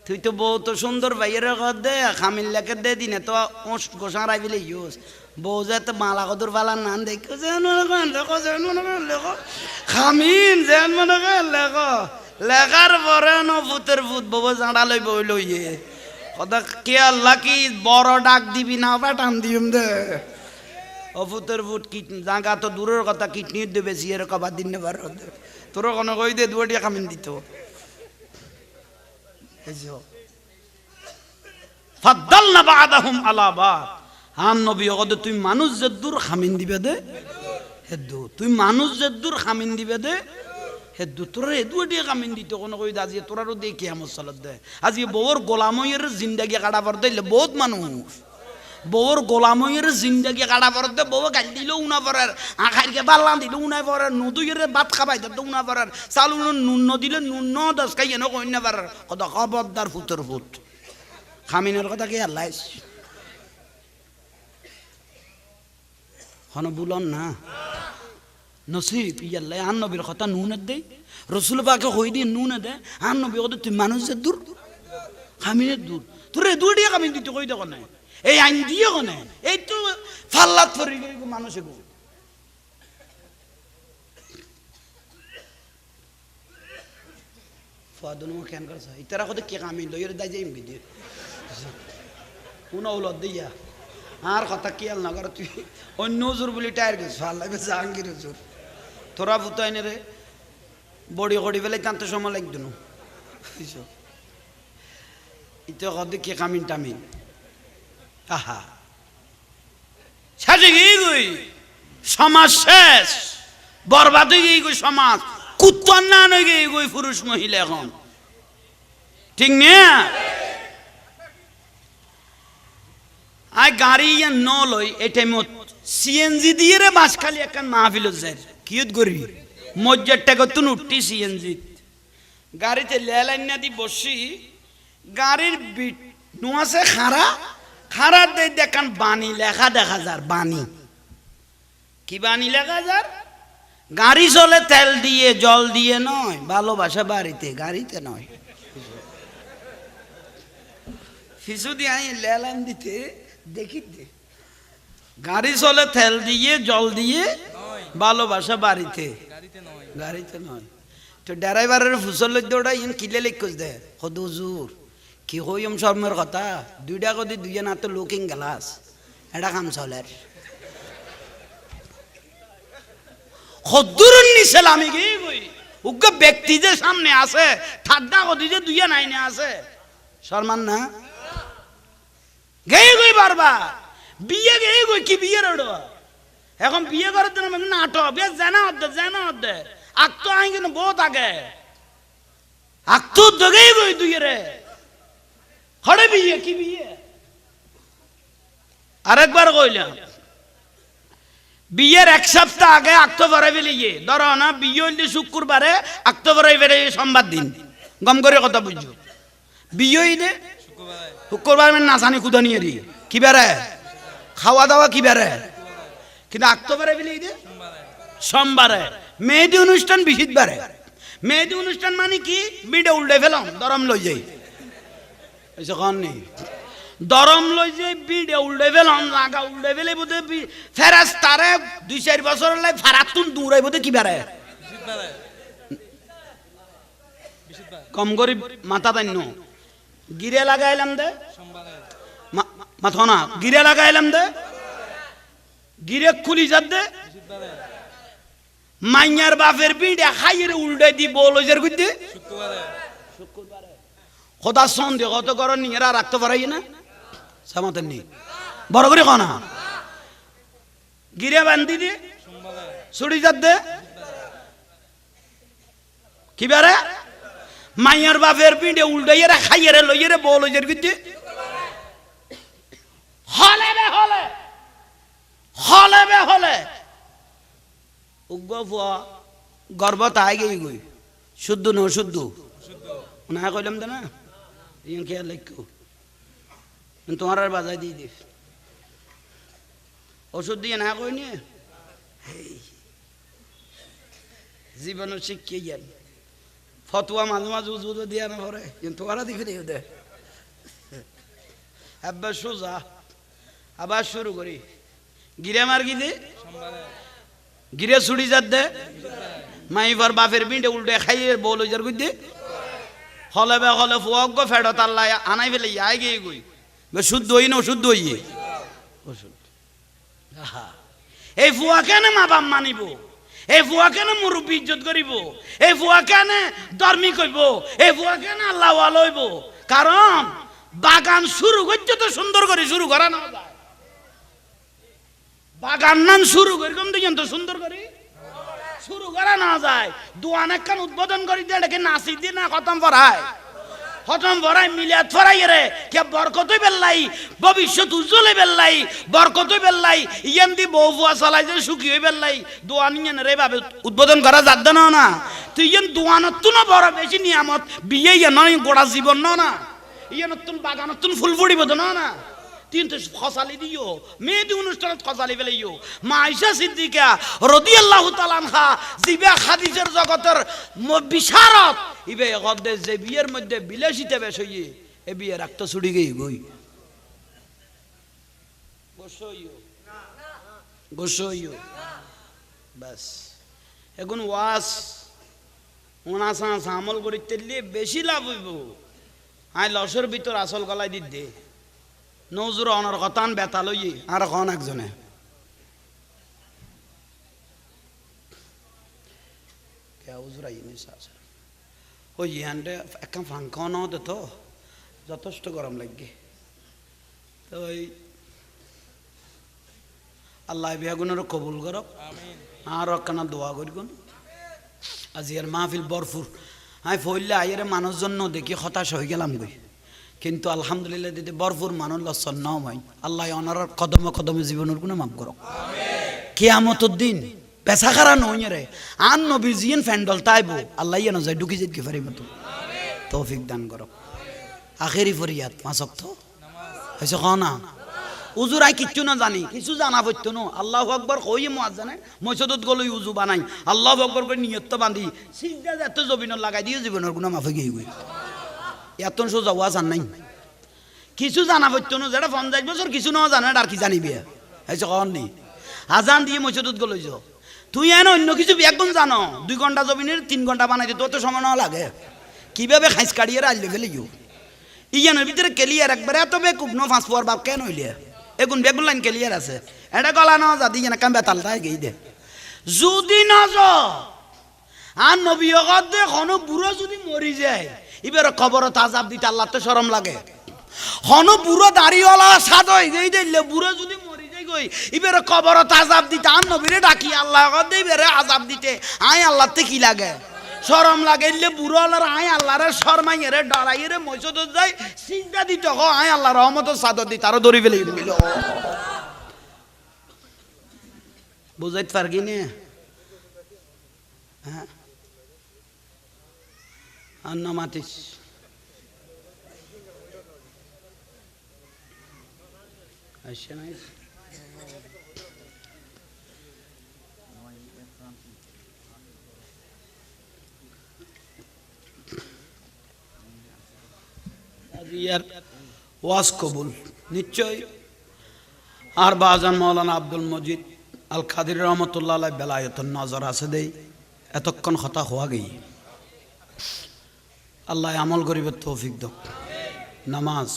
তুই তো বউ তো সুন্দর ভাইয়ের ঘর দে খামিল লেখে দে দিনে তো গোসা রাই বিলে ইউস বউ যে তো মালা কদুর পালার নান দেখো যেন লেখো যেন লেখো খামিন যেন মনে করেন লেখো লেখার পরে ন ভূতের ভূত বউ জাঁড়া লই বই লইয়ে কথা কে আল্লাহ কি বড় ডাক দিবি না পাঠান দিম দে অফুতের ফুট কিডনি জাগা তো দূরের কথা কিডনির দেবে সিয়ের কবার দিন নেবার তোর কোনো কই দে দুয়াটিয়া খামিন দিত ফাদ্দালনা বা'দাহুম আলা বা'দ আম নবী ওগদ তুই মানুষ যে দূর খামিন দিবে দে হেদু তুই মানুষ যে দূর খামিন দিবে দে হেদু তোর দুয়াটিয়া খামিন দিত কোনো কই আজি তোরারও দে কিয়ামত সালত দে আজি বউর গোলামইয়ের জিন্দেগি কাটা পর দিলে বহুত মানুষ বউর গোলামইয়ের জিন্দেগি কাটা পড়তে বউ গাল দিল উনা পড়ার আখাইকে বাল্লা দিল উনা পড়ার নদুইয়ের ভাত খাবাই দিত উনা পড়ার চালু নুন দিলে নুন দশ খাই এনে কই না পারার কত খবরদার ফুটের ফুট খামিনের কথা কি আল্লাহ হন বুলন না নসিব ইয়াল্লাহ আন নবীর কথা নুনের দেই রসুল পাকে কই দিয়ে নুনে দে আন নবী কত তুই মানুষের দূর খামিনের দূর তোর দুটিয়া খামিন দিতে কই দেখো না এই আইন দিয়ে কোনে এই তো ফাল্লাত ফরি মানুষে গো ফাদুন মো কেন করছ ইতারা কত কি কামিন লইরে দাই যাইম গদি উনা উলত দিয়া আর কথা কি আল না কর তুই অন্য জোর বলি টায়ার গেছ ফাল্লাবে জাহাঙ্গীর জোর তোরা ফুতাইনে রে বডি গড়ি বেলে জানতে সময় লাগতো না ইতা কত কি কামিন টামিন আহা সাজে গিয়ে গই সমাজ শেষ বরবাদ হয়ে গিয়ে গই সমাজ কুত্তর না হয়ে গিয়ে গই পুরুষ মহিলা এখন ঠিক নিয়ে আই গাড়ি ন লই এই টাইমত সিএনজি দিয়ে রে বাসখালি একটা মাহফিল যায় কিয়ত করি মজ্জার টাকা তুন উঠতি সিএনজি গাড়িতে লেলাইন না দি বসি গাড়ির বিট নোয়াছে খারা খারাপ দেই দেখান বাণী লেখা দেখা যার বাণী কি বাণী লেখা যার গাড়ি চলে তেল দিয়ে জল দিয়ে নয় ভালোবাসা বাড়িতে গাড়িতে নয় ফিসু দিয়ে আই লেলান দিতে দেখি গাড়ি চলে তেল দিয়ে জল দিয়ে ভালোবাসা বাড়িতে গাড়িতে নয় তো ড্রাইভারের ফুসল দৌড়া ইন কিলে লিখুস দে হদুজুর কি হইম শর্মের কথা দুইটা কদি দুইজন হাতে লুকিং গ্লাস এটা কাম চলের হদ্দুর নিছেল আমি গিয়ে গই উগ্র ব্যক্তি যে সামনে আছে ঠাড্ডা কদি যে দুইজন আইনে আছে শর্মান না গেয়ে গই বারবার বিয়ে গেয়ে গই কি বিয়ে রড় এখন বিয়ে করার জন্য নাটক বেশ জানা হদ্দে আগ তো আই কিন্তু বহুত আগে আগ তো দগেই গই দুই রে হড়ে বিয়ে কি বিয়ে আরেকবার কইলাম বিয়ের এক সপ্তাহ আগে অক্টোবরে বেরিয়ে ধরো না বিয়ে হইলে শুক্রবারে অক্টোবরে বেরিয়ে সোমবার দিন গম করে কথা বুঝছো বিয়ে হইলে শুক্রবার নাচানি খুদা নিয়ে দি কি বেড়ে খাওয়া দাওয়া কি বেড়ে কিন্তু অক্টোবরে বেরিয়ে সোমবারে মেহেদি অনুষ্ঠান বৃহস্পতিবারে মেহেদি অনুষ্ঠান মানে কি বিডে উল্টে ফেলাম দরম লই যাই কন নেই দরম লই যে বিডে উল্টে ফেলাম লাগা উল্টে ফেলে বোধ ফেরাস তারে 2-4 বছর লাই ফারাতুন দূরাই বোধ কি বেড়ে কম করি মাথা তাইন গিরে লাগাইলাম দে মাথা না গিরে লাগাইলাম দে গিরে খুলি যাত দে মাইয়ার বাপের বিড়ে খাইয়ের উল্টে দি বলজের গুদ্দে খোদা সন্দেহ কত করো নিয়েরা রাখতে পারাই না সামাতেন নি বড় করে কনা গিরে বান্ধি দে ছুটি যাত দে কি বারে মাইয়ার বাপের বিড়ে উল্টাইয়েরা খাইয়েরে লইয়েরে বলজের গুদ্দে হলে বে হলে হলে বে হলে গর্ব তাই গই গই শুদ্ধ ন শুদ্ধ না কইলাম তো না ইয়ে খেয়াল রাখো তোমার আর বাজাই দিয়ে দিস ওষুধ দিয়ে না কই নিয়ে জীবন শিখিয়ে যান ফতুয়া মাঝে মাঝে উজুদ দিয়া না পরে কিন্তু ওরা দিকে দিয়ে দে আবার সোজা আবার শুরু করি গিরে মার কি দে গিরে ছুটি যাত দে মাইবার বাপের বিঁটে উল্টে খাইয়ে বল যার গুই দে হলে বে হলে ফুয়ক ফেডত আল্লাহ আনাই ফেলে আই গিয়ে গই শুদ্ধ হই না অশুদ্ধ হইয়ে এই ফুয়া কেন মা বাপ মানিব এই ফুয়া কেন মুরব্বী ইজ্জত করিব এই ফুয়া কেন ধর্মী কইব এই ফুয়া কেন আল্লাহ হইব কারণ বাগান শুরু করতে তো সুন্দর করে শুরু করা না যায় বাগান নাম শুরু করি কম দিন তো সুন্দর করে শুরু করা না যায় দোয়ান একখান উদ্বোধন করি দিয়ে এটাকে নাচি দিয়ে না খতম পড়ায় খতম পড়ায় মিলিয়াত পড়াই রে কে বরকতই বেল্লাই ভবিষ্যৎ উজ্জ্বলে বেল্লাই বরকতই বেল্লাই ইয়ান দি বউ ফুয়া চালাই যে সুখী হয়ে বেল্লাই দোয়ান ইয়ান রে ভাবে উদ্বোধন করা যাত না তুই ইয়ান দোয়ানত তো না বড় বেশি নিয়ামত বিয়ে ইয়ান নয় গোড়া জীবন না ইয়ান তুন বাগানত তুন ফুল ফুড়িব না কিন্তু খসালি দিও মেয়েদি অনুষ্ঠানত খসালি ফেলাইও মা আয়েশা সিদ্দিকা রাদিয়াল্লাহু তাআলা আনহা জিবা খাদিজার জগতের বিশারত ইবে গদ্দে যে বিয়ের মধ্যে বিলাসিতা বেশ হইয়ে এ বিয়ে রাখতে ছুটি গই গই গোসইও বাস এখন ওয়াজ ওনাসা আমল করিতে বেশি লাভ হইব আই লসের ভিতর আসল গলায় দিতে নজর অনার কথান বেতা লই আর কন একজনে ওই হ্যান্ডে একখান ফাঙ্কা ন তো যথেষ্ট গরম লাগে তো ওই আল্লাহ বিয়াগুনের কবুল করক আর একখানা দোয়া করিগুন আজি আর মাহফিল বরফুর আমি ফইলে আইরে মানুষজন দেখি হতাশ হয়ে গেলাম গই কিন্তু আলহামদুলিল্লাহ দিদি বরফুর মানুষ লসন নয় আল্লাহ অনার কদমে কদমে জীবনের গুণে মাফ করো কিয়ামতের দিন পেশা খারা নই রে আন নবী জিন ফ্যান্ডল তাইব আল্লাহ ইয়া নজাই ঢুকি যেত কি পারিব তো তৌফিক দান করো আখেরি ফরিয়াদ মাসক তো হইছে না উজুর আই কিচ্ছু না জানি কিছু জানা পড়তো না আল্লাহু আকবার কই মুয়াজ্জিনে মসজিদত গলই উজু বানাই আল্লাহু আকবার করে নিয়ত বাঁধি সিজদা এত জবিন লাগাই দিয়ে জীবনের গুনাহ মাফ হয়ে গই এত সোজা ওয়াজ আর নাই কিছু জানা পড়তো না যেটা 50 বছর কিছু না জানে আর কি জানিবে হইছে কন নি আজান দিয়ে মসজিদত গলই যাও তুই এনে অন্য কিছু একদম জানো 2 ঘন্টা জবিনের 3 ঘন্টা বানাই দিতে তো সময় না লাগে কিভাবে খাইস কাড়িয়ে আইলে ফেলিও ইয়ানের ভিতরে ক্লিয়ার একবারে এত বেকুব নো ফাঁস পর বাপ কেন হইলে এগুন বেগুন লাইন ক্লিয়ার আছে এটা গলা না যা দিয়ে না কাম বেতালটাই গই দে যদি না যা আর নবী দে কোনো বুড়ো যদি মরি যায় এবার খবর তাজাব দিতে আল্লাহ তো শরম লাগে কোনো বুড়ো দাড়িওয়ালা সাদ হয়ে যাই দিলে বুড়ো যদি মরি যায় গই এবার খবর তাজাব দিতে আর নবীরে ডাকি আল্লাহ দে এবারে আজাব দিতে আয় আল্লাহতে কি লাগে শরম লাগাইলে বুড়ো আল্লাহর আয় আল্লাহরে শরমাইরে ডরাইরে মসজিদত যায় সিজদা দিতে হ আয় আল্লাহ রহমতের সাদত দিতে আরো দড়ি ফেলে দিল বুঝাইতে পারগি নে হ্যাঁ আর না মাতিস আসছে না ইয়ার ওয়াজ কবুল নিশ্চয় আর বাজান মৌলানা আব্দুল মজিদ আল কাদির রহমতুল্লাহ আলাই বেলায়তন নজর আছে দেই এতক্ষণ কথা হওয়া গেই আল্লাহ আমল গরিবের তৌফিক দাও নামাজ